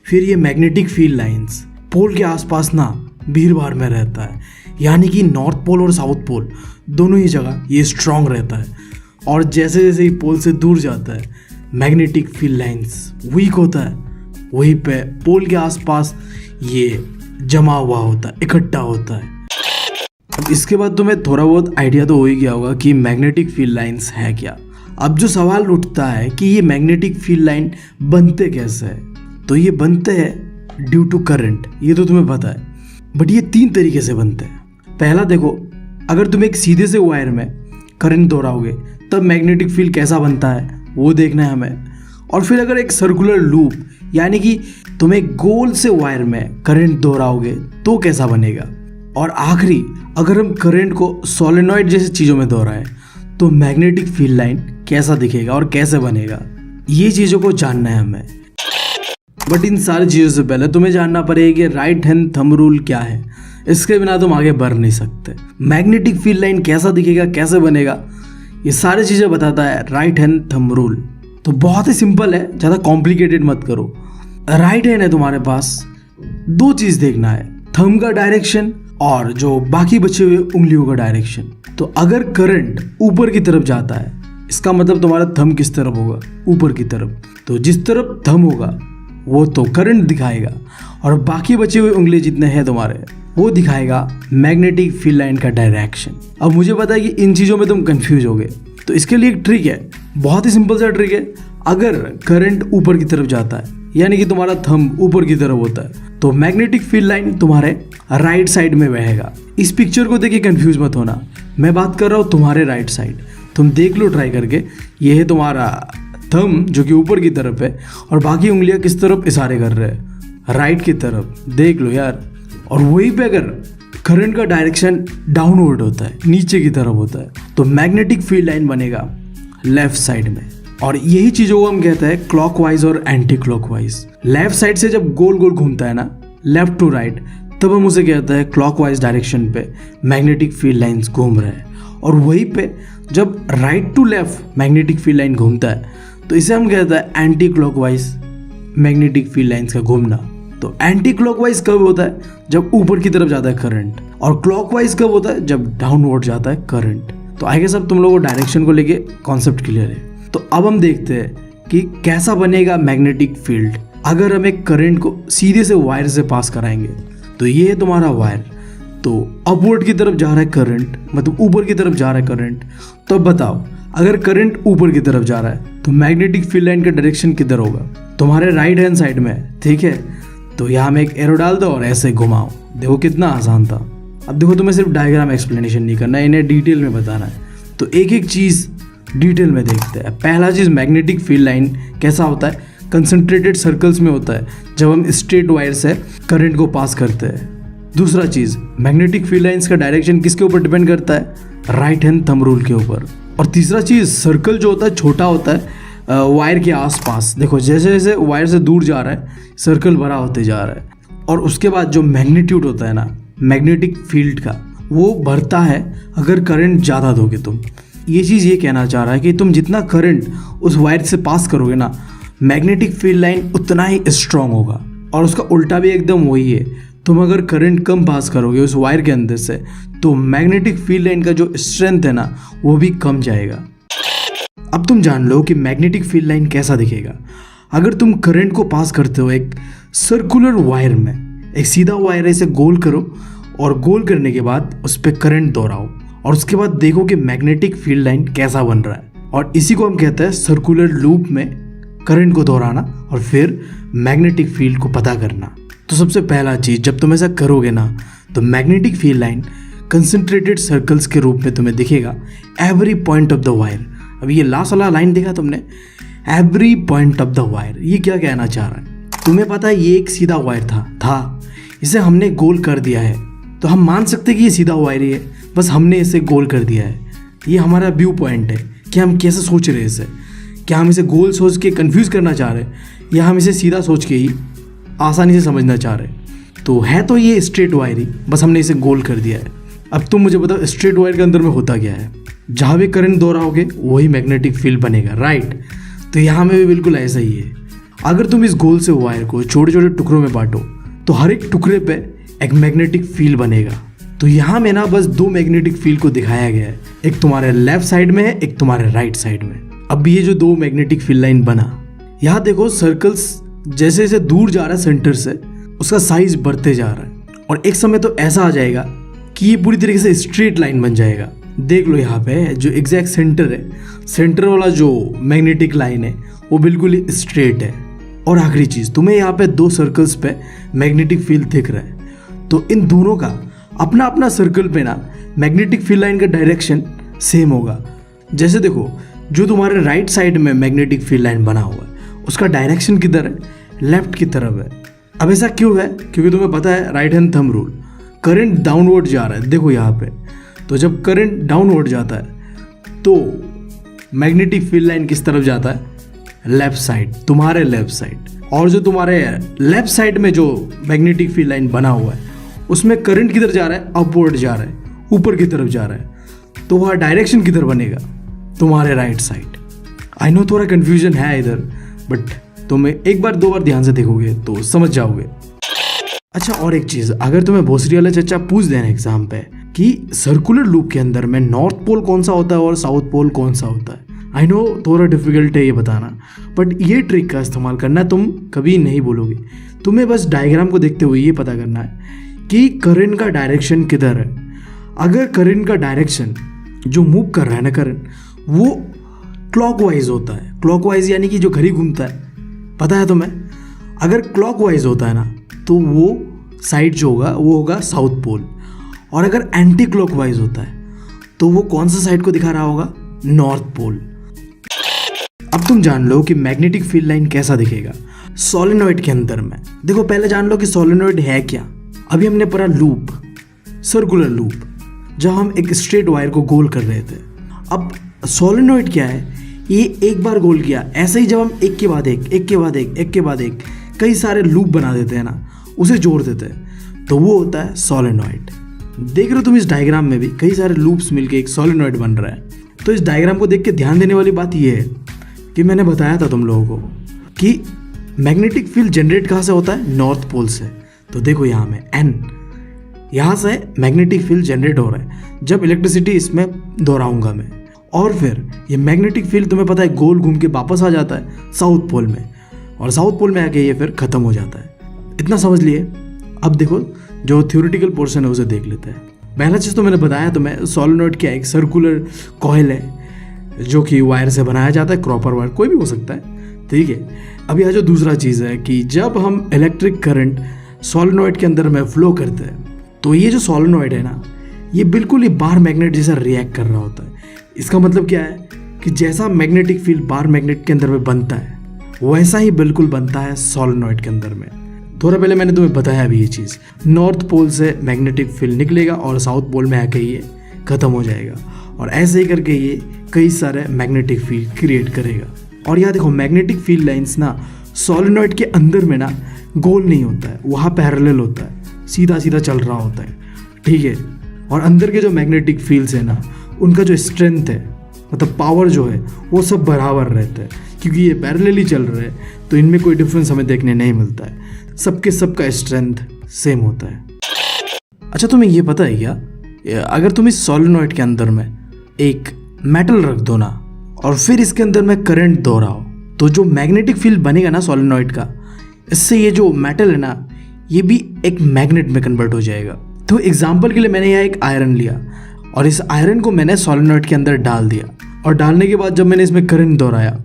फिर ये मैग्नेटिक फील्ड लाइंस पोल के आसपास ना भीड़ भाड़ में रहता है, यानी कि नॉर्थ पोल और साउथ पोल दोनों ही जगह ये स्ट्रांग रहता है। और जैसे जैसे ही पोल से दूर जाता है, मैग्नेटिक फील्ड लाइंस वीक होता है। वहीं पे पोल के आसपास ये जमा हुआ होता है, इकट्ठा होता है। अब इसके बाद तुम्हें थोड़ा बहुत आइडिया तो हो ही गया होगा कि मैग्नेटिक फील्ड लाइंस है क्या। अब जो सवाल उठता है कि ये मैग्नेटिक फील्ड लाइन बनते कैसे हैं, तो ये बनते हैं ड्यू टू करंट, ये तो तुम्हें पता है। बट ये 3 तरीके से बनते हैं। पहला देखो, अगर तुम एक सीधे से वायर में करंट दोहराओगे तब मैग्नेटिक फील्ड कैसा बनता है वो देखना है हमें। और फिर अगर एक सर्कुलर लूप यानी कि तुम एक गोल से वायर में करंट दोहराओगे तो कैसा बनेगा। और आखिरी, अगर हम करंट को सोलेनॉइड जैसी चीज़ों में दोहराएं तो मैग्नेटिक फील्ड लाइन कैसा दिखेगा और कैसे बनेगा, ये चीज़ों को जानना है हमें। बट इन सारी चीज़ों से पहले तुम्हें जानना पड़ेगा कि राइट हैंड थंब रूल क्या है। इसके बिना तुम आगे बढ़ नहीं सकते। मैग्नेटिक फील्ड लाइन कैसा दिखेगा, कैसे बनेगा, ये सारी चीज़ें बताता है राइट हैंड थंब रूल। तो बहुत ही सिंपल है, ज़्यादा कॉम्प्लिकेटेड मत करो। राइट हैंड है तुम्हारे पास, दो चीज़ देखना है, थंब का डायरेक्शन और जो बाकी बचे हुए उंगलियों का डायरेक्शन। तो अगर करंट ऊपर की तरफ जाता है, इसका मतलब तुम्हारा थंब किस तरफ होगा, ऊपर की तरफ। तो जिस तरफ थंब होगा वो तो करंट दिखाएगा, और बाकी बचे हुए उंगली जितने हैं तुम्हारे वो दिखाएगा मैग्नेटिक फील्ड लाइन का डायरेक्शन। अब मुझे पता है कि इन चीज़ों में तुम कंफ्यूज होगे, तो इसके लिए एक ट्रिक है, बहुत ही सिंपल सा ट्रिक है। अगर करंट ऊपर की तरफ जाता है, यानी कि तुम्हारा थंब ऊपर की तरफ होता है, तो मैग्नेटिक फील्ड लाइन तुम्हारे राइट साइड में बहेगा। इस पिक्चर को देखिए कंफ्यूज मत होना, मैं बात कर रहा हूँ तुम्हारे राइट साइड। तुम देख लो ट्राई करके, ये है तुम्हारा थंब जो कि ऊपर की तरफ है, और बाकी उंगलियां किस तरफ इशारे कर रहे हैं, राइट की तरफ, देख लो यार। और वहीं पे अगर करंट का डायरेक्शन डाउनवर्ड होता है, नीचे की तरफ होता है, तो मैग्नेटिक फील्ड लाइन बनेगा लेफ्ट साइड में। और यही चीज़ों को हम कहते हैं क्लॉकवाइज और एंटी क्लॉकवाइज। लेफ्ट साइड से जब गोल गोल घूमता है ना, लेफ्ट टू राइट, तब हम उसे कहते हैं क्लॉकवाइज डायरेक्शन पे मैग्नेटिक फील्ड लाइंस घूम रहे हैं। और वहीं पे जब right to left magnetic field line घूमता है, तो इसे हम कहते हैं anti clockwise magnetic field lines का घूमना। तो एंटी क्लॉकवाइज कब होता है, जब ऊपर की तरफ जाता है करंट, और क्लॉकवाइज कब होता है, जब डाउनवर्ड जाता है करंट। तो आगे सब तुम लोगों को डायरेक्शन को लेके कॉन्सेप्ट क्लियर है। तो अब हम देखते हैं कि कैसा बनेगा मैग्नेटिक फील्ड अगर हम एक करंट को सीधे से वायर से पास कराएंगे। तो ये है तुम्हारा वायर, तो अपवर्ड की तरफ जा रहा है करंट, मतलब ऊपर की तरफ जा रहा है करंट। तो बताओ, अगर करंट ऊपर की तरफ जा रहा है तो मैग्नेटिक फील्ड लाइन का डायरेक्शन किधर होगा, तुम्हारे राइट हैंड साइड में, ठीक है। तो यहाँ में एक एरो डाल दो और ऐसे घुमाओ, देखो कितना आसान था। अब देखो तुम्हें सिर्फ डायग्राम एक्सप्लेनेशन नहीं करना है, इन्हें डिटेल में बताना है। तो एक एक चीज़ डिटेल में देखते हैं। पहला चीज़, मैग्नेटिक फील्ड लाइन कैसा होता है, कंसंट्रेटेड सर्कल्स में होता है जब हम स्ट्रेट वायर से करंट को पास करते हैं। दूसरा चीज़, मैग्नेटिक फील्ड लाइंस का डायरेक्शन किसके ऊपर डिपेंड करता है, राइट हैंड थंब रूल के ऊपर। और तीसरा चीज़, सर्कल जो होता है छोटा होता है वायर के आसपास। देखो जैसे जैसे वायर से दूर जा रहा है, सर्कल बड़ा होते जा रहा है। और उसके बाद जो मैग्नीट्यूड होता है ना मैग्नेटिक फील्ड का, वो बढ़ता है अगर करंट ज़्यादा दोगे तुम। ये चीज़ ये कहना चाह रहा है कि तुम जितना करंट उस वायर से पास करोगे ना, मैग्नेटिक फील्ड लाइन उतना ही स्ट्रांग होगा। और उसका उल्टा भी एकदम वही है, तुम अगर करंट कम पास करोगे उस वायर के अंदर से, तो मैग्नेटिक फील्ड लाइन का जो स्ट्रेंथ है ना वो भी कम जाएगा। अब तुम जान लो कि मैग्नेटिक फील्ड लाइन कैसा दिखेगा। अगर तुम करंट को पास करते हो एक सर्कुलर वायर में, एक सीधा वायर ऐसे गोल करो, और गोल करने के बाद उस पर करंट दोहराओ, और उसके बाद देखो कि मैग्नेटिक फील्ड लाइन कैसा बन रहा है। और इसी को हम कहते हैं सर्कुलर लूप में करंट को दोहराना और फिर मैग्नेटिक फील्ड को पता करना। तो सबसे पहला चीज़, जब तुम ऐसा करोगे ना, तो magnetic field line concentrated circles के रूप में तुम्हें दिखेगा every point of the wire. अभी ये लास्ट वाला लाइन देखा तुमने, every point of the wire, ये क्या कहना चाह रहा है? तुम्हें पता है ये एक सीधा वायर था, इसे हमने गोल कर दिया है। तो हम मान सकते हैं कि ये सीधा वायर ही है, बस हमने इसे गोल कर दिया है। ये हमारा व्यू पॉइंट है कि हम कैसे सोच रहे हैं इसे। क्या हम इसे गोल सोच के कंफ्यूज करना चाह रहे हैं, या हम इसे सीधा सोच के ही आसानी से समझना चाह रहे हैं? तो है तो ये स्ट्रेट वायर ही, बस हमने इसे गोल कर दिया है। अब तुम मुझे बताओ स्ट्रेट वायर के अंदर में होता क्या है? जहाँ भी करंट दोहराओगे वही मैग्नेटिक फील्ड बनेगा, राइट? तो यहाँ में भी बिल्कुल ऐसा ही है। अगर तुम इस गोल से वायर को छोटे छोटे टुकड़ों में बांटो, तो हर एक टुकड़े पे एक मैग्नेटिक फील्ड बनेगा। तो यहाँ में ना बस दो मैग्नेटिक फील्ड को दिखाया गया है, एक तुम्हारे लेफ्ट साइड में है, एक तुम्हारे राइट साइड में। अब ये जो दो मैग्नेटिक फील्ड लाइन बना, यहाँ देखो सर्कल्स जैसे जैसे दूर जा रहा है सेंटर से, उसका साइज बढ़ते जा रहा है, और एक समय तो ऐसा आ जाएगा कि ये पूरी तरीके से स्ट्रेट लाइन बन जाएगा। देख लो यहाँ पे जो एग्जैक्ट सेंटर है, सेंटर वाला जो मैग्नेटिक लाइन है वो बिल्कुल ही स्ट्रेट है। और आखिरी चीज़, तुम्हें यहाँ पे दो सर्कल्स पे मैग्नेटिक फील्ड दिख रहा है, तो इन दोनों का अपना अपना सर्कल पे ना मैग्नेटिक फील्ड लाइन का डायरेक्शन सेम होगा। जैसे देखो, जो तुम्हारे राइट साइड में मैग्नेटिक फील्ड लाइन बना हुआ है उसका डायरेक्शन किधर है? लेफ्ट की तरफ है। अब ऐसा क्यों है? क्योंकि तुम्हें पता है right hand thumb rule, current downward जा रहा है। देखो यहाँ पे, तो जब करंट डाउनवर्ड जाता है तो मैग्नेटिक फील्ड लाइन किस तरफ जाता है? लेफ्ट साइड, तुम्हारे लेफ्ट साइड। और जो तुम्हारे लेफ्ट साइड में जो मैग्नेटिक फील्ड लाइन बना हुआ है उसमें करंट किधर जा रहा है? अपवर्ड जा रहा है, ऊपर की तरफ जा रहा है। तो वह डायरेक्शन किधर बनेगा? तुम्हारे राइट साइड। आई नो थोड़ा कंफ्यूजन है इधर, बट तुम एक बार दो बार ध्यान से देखोगे तो समझ जाओगे। अच्छा, और एक चीज, अगर तुम्हें भोसरी वाला चच्चा पूछ देना एग्जाम पे कि सर्कुलर लूप के अंदर में नॉर्थ पोल कौन सा होता है और साउथ पोल कौन सा होता है, आई नो थोड़ा डिफिकल्ट है ये बताना, बट ये ट्रिक का इस्तेमाल करना तुम कभी नहीं भूलोगे। तुम्हें बस डायग्राम को देखते हुए ये पता करना है कि करंट का डायरेक्शन किधर है। अगर करंट का डायरेक्शन जो मूव कर रहा है ना करंट, वो क्लॉकवाइज होता है, क्लॉकवाइज यानी कि जो घड़ी घूमता है, पता है तुम्हें? अगर क्लॉकवाइज होता है ना तो वो साइड जो होगा वो होगा साउथ पोल, और अगर एंटी क्लॉकवाइज होता है तो वो कौन सा साइड को दिखा रहा होगा? North pole. अब तुम जान लो कि मैग्नेटिक फील्ड लाइन कैसा दिखेगा सोलेनॉइड के अंदर में। देखो पहले जान लो कि सोलेनॉइड है क्या। अभी हमने पढ़ा लूप, सर्कुलर लूप, जहां हम एक स्ट्रेट वायर को गोल कर रहे थे। अब सोलेनॉइड क्या है? ये एक बार गोल किया, ऐसे ही जब हम एक के बाद एक, एक के बाद एक, एक के बाद एक कई सारे लूप बना देते हैं ना, उसे जोड़ देते हैं, तो वो होता है सोलेनॉइड। देख रहे हो तुम इस डायग्राम में भी कई सारे लूप्स मिलके एक सोलेनॉइड बन रहा है। तो इस डायग्राम को देख के ध्यान देने वाली बात यह है कि मैंने बताया था तुम लोगों को कि मैग्नेटिक फील्ड जनरेट कहाँ से होता है? नॉर्थ पोल से। तो देखो यहाँ में N, यहाँ से मैग्नेटिक फील्ड जनरेट हो रहा है जब इलेक्ट्रिसिटी इसमें दोहराऊंगा मैं, और फिर ये मैग्नेटिक फील्ड तुम्हें पता है गोल घूम के वापस आ जाता है साउथ पोल में, और साउथ पोल में आके ये फिर खत्म हो जाता है। इतना समझ लिए। अब देखो जो थ्योरेटिकल पोर्शन है उसे देख लेते हैं। पहला चीज़ तो मैंने बताया तुम्हें, सोलेनॉइड क्या है? एक सर्कुलर कॉइल है जो कि वायर से बनाया जाता है, कॉपर वायर, कोई भी हो सकता है, ठीक है। अभी आज जो दूसरा चीज़ है कि जब हम इलेक्ट्रिक करंट सोलेनॉइड के अंदर में फ्लो करते हैं तो ये जो सोलेनॉइड है ना, ये बिल्कुल ही बार मैग्नेट जैसा रिएक्ट कर रहा होता है। इसका मतलब क्या है कि जैसा मैग्नेटिक फील्ड बार मैग्नेट के अंदर में बनता है वैसा ही बिल्कुल बनता है सोलेनॉइड के अंदर में। थोड़ा पहले मैंने तुम्हें बताया अभी ये चीज़, नॉर्थ पोल से मैग्नेटिक फील्ड निकलेगा और साउथ पोल में आके ये खत्म हो जाएगा, और ऐसे ही करके ये कई सारे मैग्नेटिक फील्ड क्रिएट करेगा। और यहाँ देखो मैग्नेटिक फील्ड लाइंस ना सोलेनॉइड के अंदर में ना गोल नहीं होता है, वहाँ पैरेलल होता है, सीधा सीधा चल रहा होता है, ठीक है। और अंदर के जो मैग्नेटिक फील्ड्स है ना, उनका जो स्ट्रेंथ है, मतलब पावर जो है, वो सब बराबर रहता है, क्योंकि ये पैरेलली चल रहे हैं तो इनमें कोई डिफरेंस हमें देखने नहीं मिलता है, सबके सबका स्ट्रेंथ सेम होता है। अच्छा, तुम्हें ये पता है क्या, अगर तुम इस सोलेनॉइड के अंदर में एक मेटल रख दो ना और फिर इसके अंदर में करंट दोहराओ, तो जो मैग्नेटिक फील्ड बनेगा ना सोलेनॉइड का, इससे ये जो मेटल है ना, ये भी एक मैग्नेट में कन्वर्ट हो जाएगा। तो एग्जाम्पल के लिए मैंने यहाँ एक आयरन लिया और इस आयरन को मैंने सोलेनॉइड के अंदर डाल दिया, और डालने के बाद जब मैंने इसमें करंट दोहराया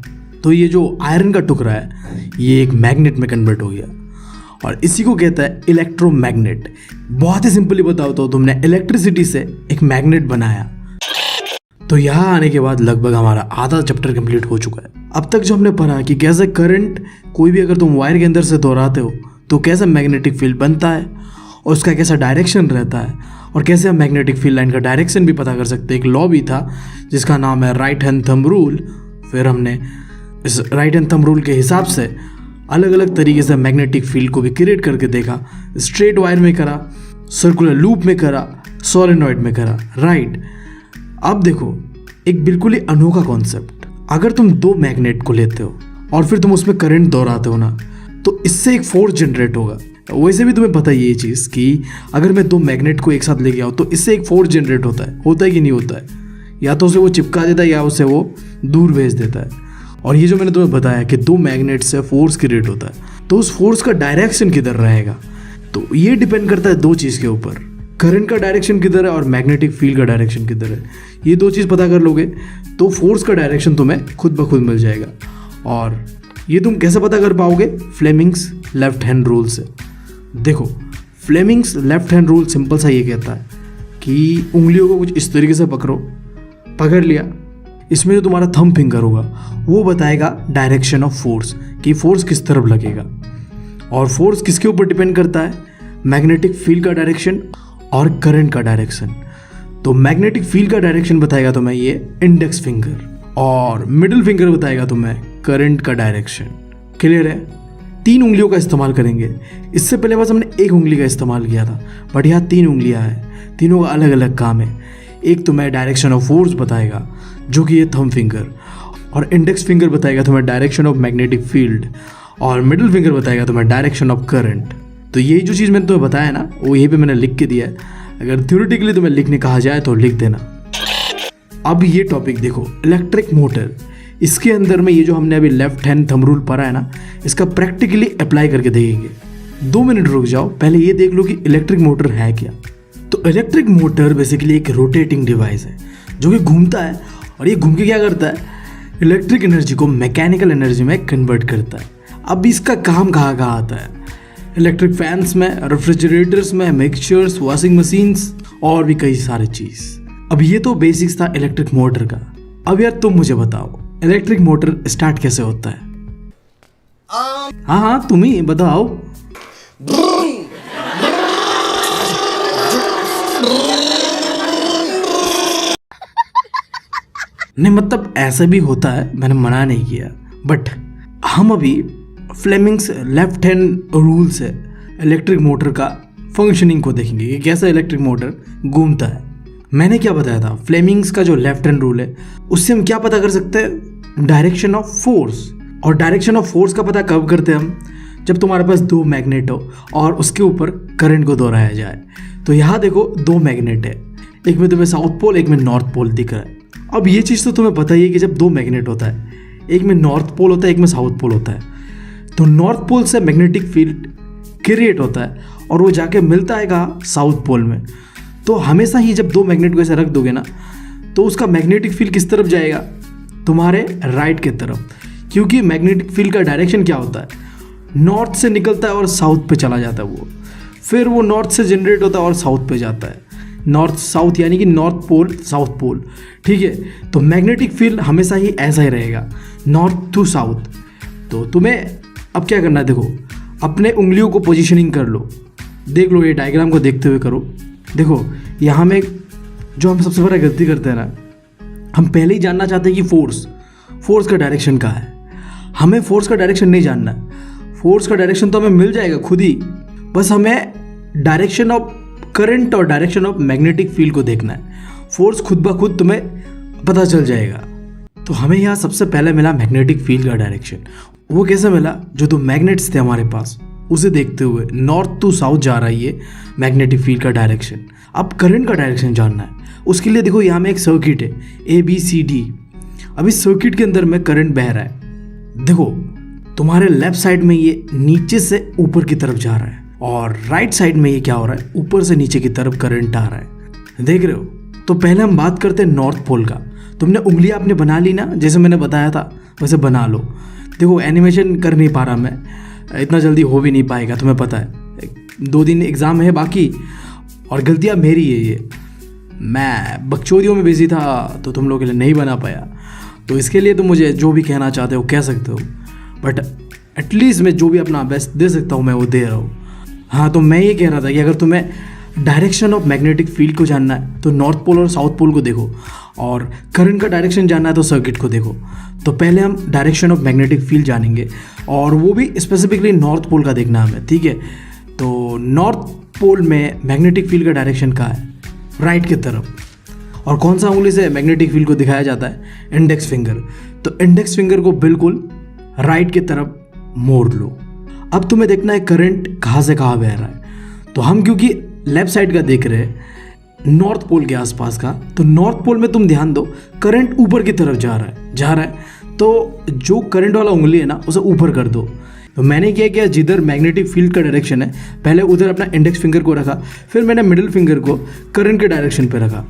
तो ये जो आयरन का टुकड़ा है ये एक मैग्नेट में कन्वर्ट हो गया, और इसी को कहता है इलेक्ट्रोमैग्नेट। बहुत ही सिंपली बताओ तो तुमने इलेक्ट्रिसिटी से एक मैग्नेट बनाया। तो यहाँ आने के बाद लगभग हमारा आधा चैप्टर कंप्लीट हो चुका है। अब तक जो हमने पढ़ा कि कैसे करंट कोई भी अगर तुम वायर के अंदर से दोहराते हो तो कैसे मैग्नेटिक फील्ड बनता है और उसका कैसा डायरेक्शन रहता है, और कैसे हम मैग्नेटिक फील्ड लाइन का डायरेक्शन भी पता कर सकते हैं। एक लॉ भी था जिसका नाम है राइट हैंड थंब रूल। फिर हमने इस राइट हैंड थंब रूल के हिसाब से अलग अलग तरीके से मैग्नेटिक फील्ड को भी क्रिएट करके देखा। स्ट्रेट वायर में करा, सर्कुलर लूप में करा, सोलेनॉइड में करा, राइट। अब देखो एक बिल्कुल ही अनोखा कॉन्सेप्ट, अगर तुम दो मैग्नेट को लेते हो और फिर तुम उसमें करंट दोहराते हो ना, तो इससे एक फोर्स जनरेट होगा। वैसे भी तुम्हें पता ही ये चीज़ कि अगर मैं दो मैग्नेट को एक साथ लेके आऊँ तो इससे एक फोर्स जनरेट होता है कि नहीं होता है? या तो उसे वो चिपका देता है या उसे वो दूर भेज देता है। और ये जो मैंने तुम्हें बताया कि दो मैग्नेट से फोर्स क्रिएट होता है, तो उस फोर्स का डायरेक्शन किधर रहेगा, तो ये डिपेंड करता है दो चीज़ के ऊपर, करंट का डायरेक्शन किधर है और मैग्नेटिक फील्ड का डायरेक्शन किधर है। ये दो चीज़ पता कर लोगे तो फोर्स का डायरेक्शन तुम्हें खुद ब खुद मिल जाएगा। और ये तुम कैसे पता कर पाओगे? फ्लेमिंग्स लेफ्ट हैंड रूल से। देखो Fleming's left hand rule simple सा ये कहता है कि उंगलियों को कुछ इस तरीके से पकड़ो, पकड़ लिया, इसमें जो तुम्हारा थंब फिंगर होगा वो बताएगा डायरेक्शन ऑफ फोर्स, कि फोर्स किस तरफ लगेगा। और फोर्स किसके ऊपर डिपेंड करता है? मैग्नेटिक फील्ड का डायरेक्शन और करंट का डायरेक्शन। तो मैग्नेटिक फील्ड का डायरेक्शन बताएगा तुम्हें ये इंडेक्स फिंगर, और मिडिल फिंगर बताएगा तुम्हें करंट का डायरेक्शन। क्लियर है? 3 उंगलियों का इस्तेमाल करेंगे। इससे पहले बस हमने 1 उंगली का इस्तेमाल किया था, बट यहाँ 3 उंगलियाँ हैं, तीनों का अलग अलग काम है। एक तुम्हें डायरेक्शन ऑफ फोर्स बताएगा जो कि ये थंब फिंगर, और इंडेक्स फिंगर बताएगा तुम्हें डायरेक्शन ऑफ मैग्नेटिक फील्ड, और मिडिल फिंगर बताएगा तुम्हें डायरेक्शन ऑफ करंट। तो यही जो चीज़ मैंने तुम्हें बताया ना, वो यहीं पे मैंने लिख के दिया है। अगर थ्योरेटिकली तुम्हें लिखने कहा जाए तो लिख देना। अब ये टॉपिक देखो, इलेक्ट्रिक मोटर। इसके अंदर में ये जो हमने अभी लेफ्ट हैंड थंब रूल पढ़ा है ना, इसका प्रैक्टिकली अप्लाई करके देखेंगे। 2 मिनट रुक जाओ, पहले ये देख लो कि इलेक्ट्रिक मोटर है क्या। तो इलेक्ट्रिक मोटर बेसिकली एक रोटेटिंग डिवाइस है जो कि घूमता है, और ये घूम के क्या करता है? इलेक्ट्रिक एनर्जी को मैकेनिकल एनर्जी में कन्वर्ट करता है। अब इसका काम कहाँ कहाँ आता है? इलेक्ट्रिक फैंस में, रेफ्रिजरेटर्स में, मिक्सचर्स, वॉशिंग मशीन्स और भी कई सारे चीज़। अब ये तो बेसिक्स था इलेक्ट्रिक मोटर का। अब यार तुम मुझे बताओ, इलेक्ट्रिक मोटर स्टार्ट कैसे होता है? हाँ तुम ही बताओ। नहीं मतलब ऐसा भी होता है, मैंने मना नहीं किया, बट हम अभी फ्लेमिंग्स लेफ्ट हैंड रूल से इलेक्ट्रिक मोटर का फंक्शनिंग को देखेंगे कि कैसा इलेक्ट्रिक मोटर घूमता है। मैंने क्या बताया था? फ्लेमिंग्स का जो लेफ्ट हैंड रूल है उससे हम क्या पता कर सकते हैं? Direction of force. और डायरेक्शन ऑफ फोर्स का पता कब करते हैं हम? जब तुम्हारे पास 2 मैग्नेट हो और उसके ऊपर करंट को दोहराया जाए। तो यहाँ देखो 2 मैग्नेट है, एक में तुम्हें साउथ पोल, एक में नॉर्थ पोल दिख रहा है। अब ये चीज़ तो तुम्हें पता ही है कि जब 2 मैग्नेट होता है, एक में नॉर्थ पोल होता है, एक में साउथ पोल होता है, तो नॉर्थ पोल से मैग्नेटिक फील्ड क्रिएट होता है और वो जाके मिलता है कहाँ? साउथ पोल में। तो हमेशा ही जब 2 मैग्नेट को ऐसे रख दोगे ना, तो उसका मैग्नेटिक फील्ड किस तरफ जाएगा? तुम्हारे राइट की तरफ, क्योंकि मैग्नेटिक फील्ड का डायरेक्शन क्या होता है? नॉर्थ से निकलता है और साउथ पे चला जाता है वो, फिर वो नॉर्थ से जनरेट होता है और साउथ पे जाता है। नॉर्थ साउथ यानी कि नॉर्थ पोल साउथ पोल, ठीक है? तो मैग्नेटिक फील्ड हमेशा ही ऐसा ही रहेगा, नॉर्थ टू साउथ। तो तुम्हें अब क्या करना है? देखो अपने उंगलियों को पोजीशनिंग कर लो, देख लो, ये डायग्राम को देखते हुए करो। देखो यहाँ में जो हम सबसे बड़ा गलती करते हैं ना, हम पहले ही जानना चाहते हैं कि फोर्स का डायरेक्शन कहाँ है। हमें फोर्स का डायरेक्शन नहीं जानना, फोर्स का डायरेक्शन तो हमें मिल जाएगा खुद ही, बस हमें डायरेक्शन ऑफ करंट और डायरेक्शन ऑफ मैग्नेटिक फील्ड को देखना है। फोर्स खुद ब खुद तुम्हें पता चल जाएगा। तो हमें यहाँ सबसे पहले मिला मैग्नेटिक फील्ड का डायरेक्शन। वो कैसे मिला? जो 2 मैग्नेट्स थे हमारे पास, उसे देखते हुए नॉर्थ टू साउथ जा रहा है ये मैग्नेटिक फील्ड का डायरेक्शन। अब करंट का डायरेक्शन जानना है, उसके लिए देखो यहाँ में एक सर्किट है ABCD। अब इस सर्किट के अंदर में करंट बह रहा है। देखो तुम्हारे लेफ्ट साइड में ये नीचे से ऊपर की तरफ जा रहा है, और राइट साइड में ये क्या हो रहा है? ऊपर से नीचे की तरफ करंट आ रहा है, देख रहे हो? तो पहले हम बात करते हैं नॉर्थ पोल का। तुमने उंगलियां आपने बना ली ना, जैसे मैंने बताया था वैसे बना लो। देखो एनिमेशन कर नहीं पा रहा मैं, इतना जल्दी हो भी नहीं पाएगा, तुम्हें पता है 2 दिन एग्ज़ाम है बाकी, और गलतियाँ मेरी है ये, मैं बकचोदियों में बिजी था तो तुम लोगों के लिए नहीं बना पाया। तो इसके लिए तुम मुझे जो भी कहना चाहते हो कह सकते हो, बट एटलीस्ट मैं जो भी अपना बेस्ट दे सकता हूँ मैं वो दे रहा हूँ। हाँ तो मैं ये कह रहा था कि अगर तुम्हें डायरेक्शन ऑफ मैग्नेटिक फील्ड को जानना है तो नॉर्थ पोल और साउथ पोल को देखो, और करंट का डायरेक्शन जानना है तो सर्किट को देखो। तो पहले हम डायरेक्शन ऑफ मैग्नेटिक फील्ड जानेंगे, और वो भी स्पेसिफिकली नॉर्थ पोल का देखना हमें, ठीक है? तो नॉर्थ पोल में मैग्नेटिक फील्ड का डायरेक्शन कहाँ है? राइट की तरफ। और कौन सा उंगली से मैग्नेटिक फील्ड को दिखाया जाता है? Index finger. तो इंडेक्स फिंगर को बिल्कुल राइट की तरफ मोड़ लो। अब तुम्हें देखना है करंट कहाँ से कहाँ बह रहा है। तो हम क्योंकि लेफ्ट साइड का देख रहे हैं, नॉर्थ पोल के आसपास का, तो नॉर्थ पोल में तुम ध्यान दो करंट ऊपर की तरफ जा रहा है। तो जो करंट वाला उंगली है ना उसे ऊपर कर दो। तो मैंने क्या किया, जिधर मैग्नेटिक फील्ड का डायरेक्शन है पहले उधर अपना इंडेक्स फिंगर को रखा, फिर मैंने मिडिल फिंगर को करंट के डायरेक्शन पे रखा।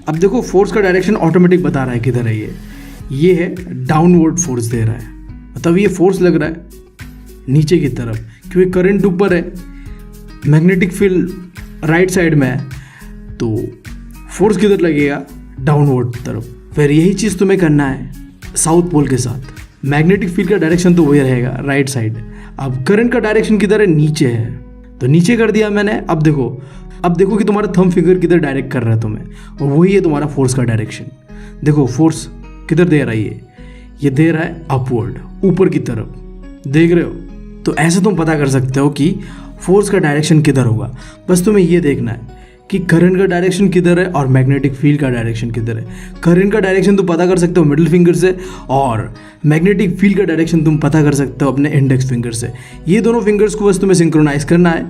अब देखो फोर्स का डायरेक्शन ऑटोमेटिक बता रहा है किधर है ये है डाउनवर्ड फोर्स दे रहा है, मतलब ये फोर्स लग रहा है नीचे की तरफ, क्योंकि करंट ऊपर है, मैग्नेटिक फील्ड राइट साइड में है, तो फोर्स किधर लगेगा? डाउनवर्ड तरफ। फिर यही चीज़ तुम्हें करना है साउथ पोल के साथ। मैग्नेटिक फील्ड का डायरेक्शन तो वही रहेगा राइट साइड। अब करंट का डायरेक्शन किधर है, नीचे है, तो नीचे कर दिया मैंने। अब देखो कि तुम्हारा थंब फिंगर किधर डायरेक्ट कर रहा है तुम्हें, और वही है तुम्हारा फोर्स का डायरेक्शन। देखो फोर्स किधर दे रहा है, ये दे रहा है अपवर्ड, ऊपर की तरफ, देख रहे हो। तो ऐसे तुम पता कर सकते हो कि फोर्स का डायरेक्शन किधर होगा। बस तुम्हें ये देखना है कि करंट का डायरेक्शन किधर है और मैग्नेटिक फील्ड का डायरेक्शन किधर है। करंट का डायरेक्शन तुम पता कर सकते हो मिडिल फिंगर से, और मैग्नेटिक फील्ड का डायरेक्शन तुम पता कर सकते हो अपने इंडेक्स फिंगर से। ये दोनों फिंगर्स को बस तुम्हें सिंक्रोनाइज करना है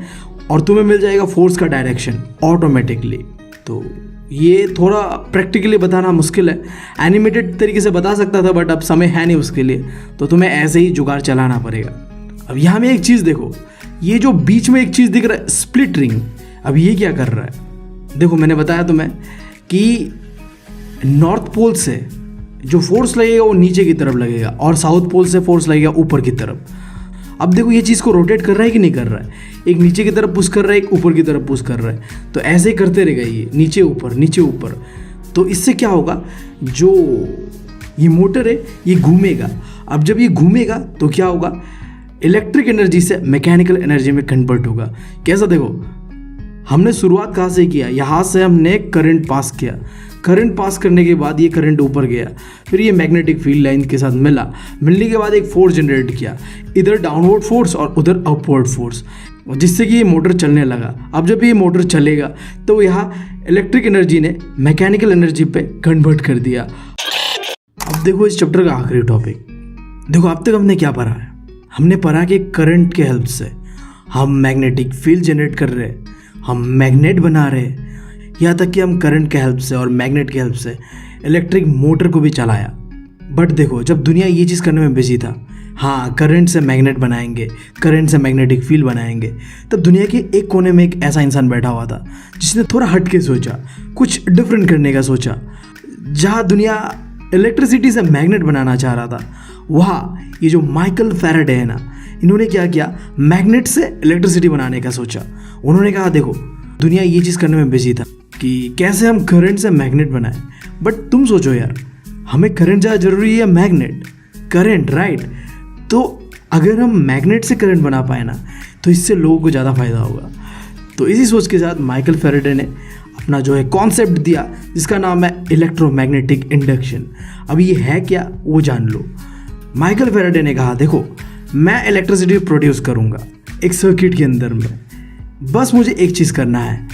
और तुम्हें मिल जाएगा फोर्स का डायरेक्शन ऑटोमेटिकली। तो ये थोड़ा प्रैक्टिकली बताना मुश्किल है, एनिमेटेड तरीके से बता सकता था बट अब समय है नहीं उसके लिए, तो तुम्हें ऐसे ही जुगाड़ चलाना पड़ेगा। अब यहाँ में एक चीज़ देखो, ये जो बीच में एक चीज़ दिख रहा है स्प्लिट रिंग, अब ये क्या कर रहा है। देखो मैंने बताया तुम्हें कि नॉर्थ पोल से जो फोर्स लगेगा वो नीचे की तरफ लगेगा और साउथ पोल से फोर्स लगेगा ऊपर की तरफ। अब देखो ये चीज़ को रोटेट कर रहा है कि नहीं कर रहा है, एक नीचे की तरफ पुश कर रहा है, एक ऊपर की तरफ पुश कर रहा है, तो ऐसे ही करते रहेगा ये नीचे ऊपर नीचे ऊपर। तो इससे क्या होगा, जो ये मोटर है ये घूमेगा। अब जब ये घूमेगा तो क्या होगा, इलेक्ट्रिक एनर्जी से मैकेनिकल एनर्जी में कन्वर्ट होगा। कैसा, देखो हमने शुरुआत कहाँ से किया, यहाँ से हमने करंट पास किया, करंट पास करने के बाद ये करंट ऊपर गया, फिर ये मैग्नेटिक फील्ड लाइन के साथ मिलने के बाद एक फोर्स जनरेट किया, इधर डाउनवर्ड फोर्स और उधर अपवर्ड फोर्स, जिससे कि ये मोटर चलने लगा। अब जब ये मोटर चलेगा तो यहाँ इलेक्ट्रिक एनर्जी ने मैकेनिकल एनर्जी पे कन्वर्ट कर दिया। अब देखो इस चैप्टर का आखिरी टॉपिक, देखो अब तक हमने क्या पढ़ा है, हमने पढ़ा कि करंट के हेल्प से हम मैग्नेटिक फील्ड जनरेट कर रहे हैं, हम मैग्नेट बना रहे हैं, यहाँ तक कि हम करंट के हेल्प से और मैग्नेट के हेल्प से इलेक्ट्रिक मोटर को भी चलाया। बट देखो जब दुनिया ये चीज़ करने में बिजी था, हाँ करंट से मैग्नेट बनाएंगे, करंट से मैग्नेटिक फील्ड बनाएंगे, तब दुनिया के एक कोने में एक ऐसा इंसान बैठा हुआ था जिसने थोड़ा हट के सोचा, कुछ डिफरेंट करने का सोचा। जहाँ दुनिया इलेक्ट्रिसिटी से मैग्नेट बनाना चाह रहा था, वहाँ ये जो माइकल फैराडे है ना, इन्होंने क्या किया, मैग्नेट से इलेक्ट्रिसिटी बनाने का सोचा। उन्होंने कहा देखो दुनिया ये चीज़ करने में बिजी था कि कैसे हम करंट से मैग्नेट बनाएं, बट तुम सोचो यार, हमें करंट ज़्यादा जरूरी है या मैग्नेट, करंट राइट। तो अगर हम मैग्नेट से करंट बना पाए ना तो इससे लोगों को ज़्यादा फायदा होगा। तो इसी सोच के साथ माइकल फैराडे ने अपना जो है कॉन्सेप्ट दिया जिसका नाम है इलेक्ट्रोमैग्नेटिक इंडक्शन। अब ये है क्या वो जान लो। माइकल फैराडे ने कहा देखो मैं इलेक्ट्रिसिटी प्रोड्यूस करूँगा एक सर्किट के अंदर में, बस मुझे एक चीज़ करना है,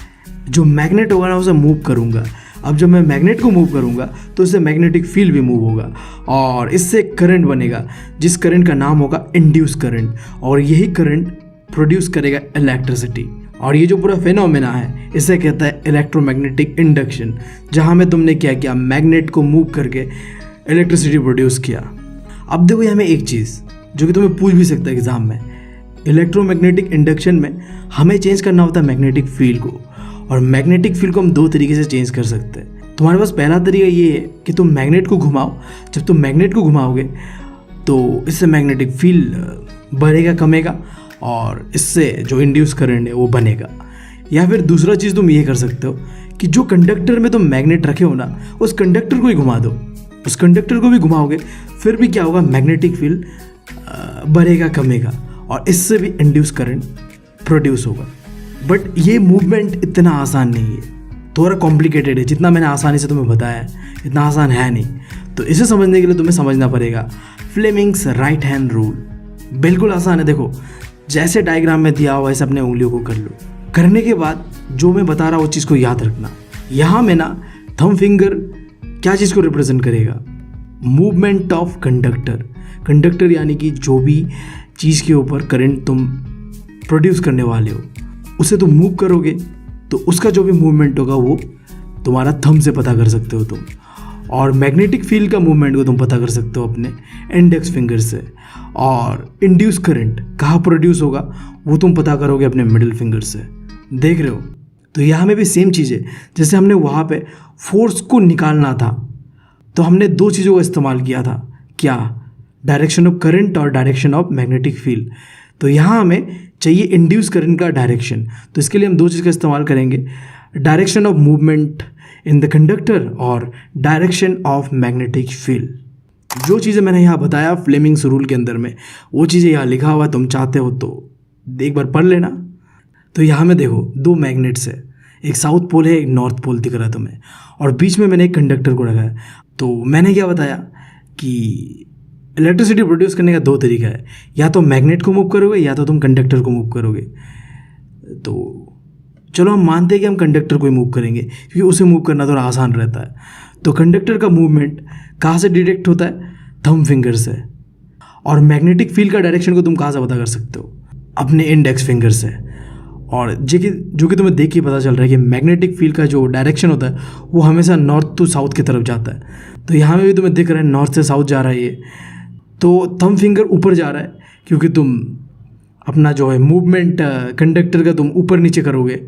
जो मैग्नेट होगा ना उसे मूव करूँगा। अब जब मैं मैग्नेट को मूव करूँगा तो इससे मैग्नेटिक फील्ड भी मूव होगा और इससे करंट बनेगा, जिस करंट का नाम होगा इंड्यूस करंट, और यही करंट प्रोड्यूस करेगा इलेक्ट्रिसिटी। और ये जो पूरा फिनोमेना है इसे कहता है इलेक्ट्रोमैग्नेटिक इंडक्शन, जहाँ में तुमने क्या किया, मैग्नेट को मूव करके इलेक्ट्रिसिटी प्रोड्यूस किया। अब देखो यहाँ में एक चीज़ जो कि तुम्हें पूछ भी सकता है एग्जाम में, इलेक्ट्रोमैग्नेटिक इंडक्शन में हमें चेंज करना होता है मैग्नेटिक फील्ड को, और मैग्नेटिक फील्ड को हम दो तरीके से चेंज कर सकते हैं। तुम्हारे पास पहला तरीका ये है कि तुम मैग्नेट को घुमाओ, जब तुम मैग्नेट को घुमाओगे तो इससे मैग्नेटिक फील्ड बढ़ेगा कमेगा और इससे जो इंड्यूस करंट है वो बनेगा। या फिर दूसरा चीज़ तुम ये कर सकते हो कि जो कंडक्टर में तुम मैग्नेट रखे हो ना उस कंडक्टर को ही घुमा दो, उस कंडक्टर को भी घुमाओगे फिर भी क्या होगा, मैग्नेटिक फील्ड बढ़ेगा कमेगा और इससे भी इंड्यूस करंट प्रोड्यूस होगा। बट ये मूवमेंट इतना आसान नहीं है, थोड़ा कॉम्प्लिकेटेड है। जितना मैंने आसानी से तुम्हें बताया है इतना आसान है नहीं। तो इसे समझने के लिए तुम्हें समझना पड़ेगा फ्लेमिंग्स राइट हैंड रूल। बिल्कुल आसान है, देखो जैसे डायग्राम में दिया हुआ है अपने उंगलियों को कर लो। करने के बाद जो मैं बता रहा हूँ उस चीज़ को याद रखना। यहाँ में ना थंब फिंगर क्या चीज़ को रिप्रेजेंट करेगा, मूवमेंट ऑफ कंडक्टर। कंडक्टर यानी कि जो भी चीज़ के ऊपर करंट तुम प्रोड्यूस करने वाले हो उसे तुम मूव करोगे तो उसका जो भी मूवमेंट होगा वो तुम्हारा थंब से पता कर सकते हो तुम। और मैग्नेटिक फील्ड का मूवमेंट को तुम पता कर सकते हो अपने इंडेक्स फिंगर से। और इंड्यूस करंट कहाँ प्रोड्यूस होगा वो तुम पता करोगे अपने मिडिल फिंगर से। देख रहे हो, तो यहाँ में भी सेम चीज़ है। जैसे हमने वहाँ पे फोर्स को निकालना था तो हमने दो चीज़ों का इस्तेमाल किया था, क्या, डायरेक्शन ऑफ करंट और डायरेक्शन ऑफ मैग्नेटिक फील्ड। तो यहाँ हमें चाहिए इंड्यूस करंट का डायरेक्शन, तो इसके लिए हम दो चीज़ का इस्तेमाल करेंगे, direction of movement in the conductor और डायरेक्शन ऑफ मैग्नेटिक फील्ड। जो चीज़ें मैंने यहाँ बताया फ्लेमिंग्स रूल के अंदर में, वो चीज़ें यहाँ लिखा हुआ है, तुम चाहते हो तो एक बार पढ़ लेना। तो यहाँ में देखो 2 मैग्नेट्स है, एक साउथ पोल है, एक नॉर्थ पोल दिख रहा है तुम्हें, और बीच में मैंने एक कंडक्टर को रखा है। तो मैंने क्या बताया कि इलेक्ट्रिसिटी प्रोड्यूस करने का 2 तरीका है, या तो मैग्नेट को मूव करोगे या तो तुम कंडक्टर को मूव करोगे। तो चलो हम मानते हैं कि हम कंडक्टर को ही मूव करेंगे, क्योंकि उसे मूव करना थोड़ा आसान रहता है। तो कंडक्टर का मूवमेंट कहाँ से डिटेक्ट होता है? थंब फिंगर से। और मैग्नेटिक फील्ड का डायरेक्शन को तुम कहाँ से पता कर सकते हो? अपने इंडेक्स फिंगर से। और जो कि तुम्हें देख के पता चल रहा है कि मैग्नेटिक फील्ड का जो डायरेक्शन होता है वो हमेशा नॉर्थ टू साउथ की तरफ जाता है। तो यहाँ में भी तुम्हें दिख रहा है नॉर्थ से साउथ जा रहा है ये। तो थंब फिंगर ऊपर जा रहा है, क्योंकि तुम अपना जो है मूवमेंट कंडक्टर का तुम ऊपर नीचे करोगे,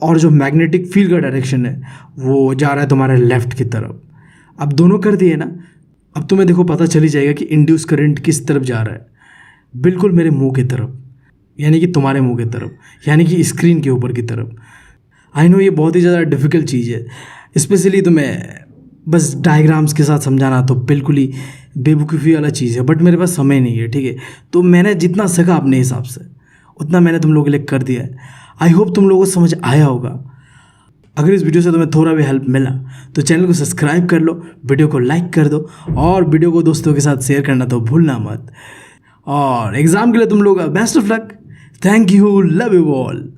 और जो मैग्नेटिक फील्ड का डायरेक्शन है वो जा रहा है तुम्हारे लेफ़्ट की तरफ। अब दोनों कर दिए ना, अब तुम्हें देखो पता चली जाएगा कि इंड्यूस करंट किस तरफ जा रहा है, बिल्कुल मेरे मुंह की तरफ, यानी कि तुम्हारे मुंह की तरफ, यानी कि स्क्रीन के ऊपर की तरफ। आई नो ये बहुत ही ज़्यादा डिफ़िकल्ट चीज़ है, स्पेशली तुम्हें बस डायग्राम्स के साथ समझाना तो बिल्कुल ही बेवकूफ़ी वाला चीज़ है, बट मेरे पास समय नहीं है, ठीक है। तो मैंने जितना सका अपने हिसाब से उतना मैंने तुम लोगों के लिए कर दिया है। आई होप तुम लोगों को समझ आया होगा। अगर इस वीडियो से तुम्हें थोड़ा भी हेल्प मिला तो चैनल को सब्सक्राइब कर लो, वीडियो को लाइक कर दो, और वीडियो को दोस्तों के साथ शेयर करना तो भूलना मत। और एग्ज़ाम के लिए तुम लोग best of luck. Thank you, love you all.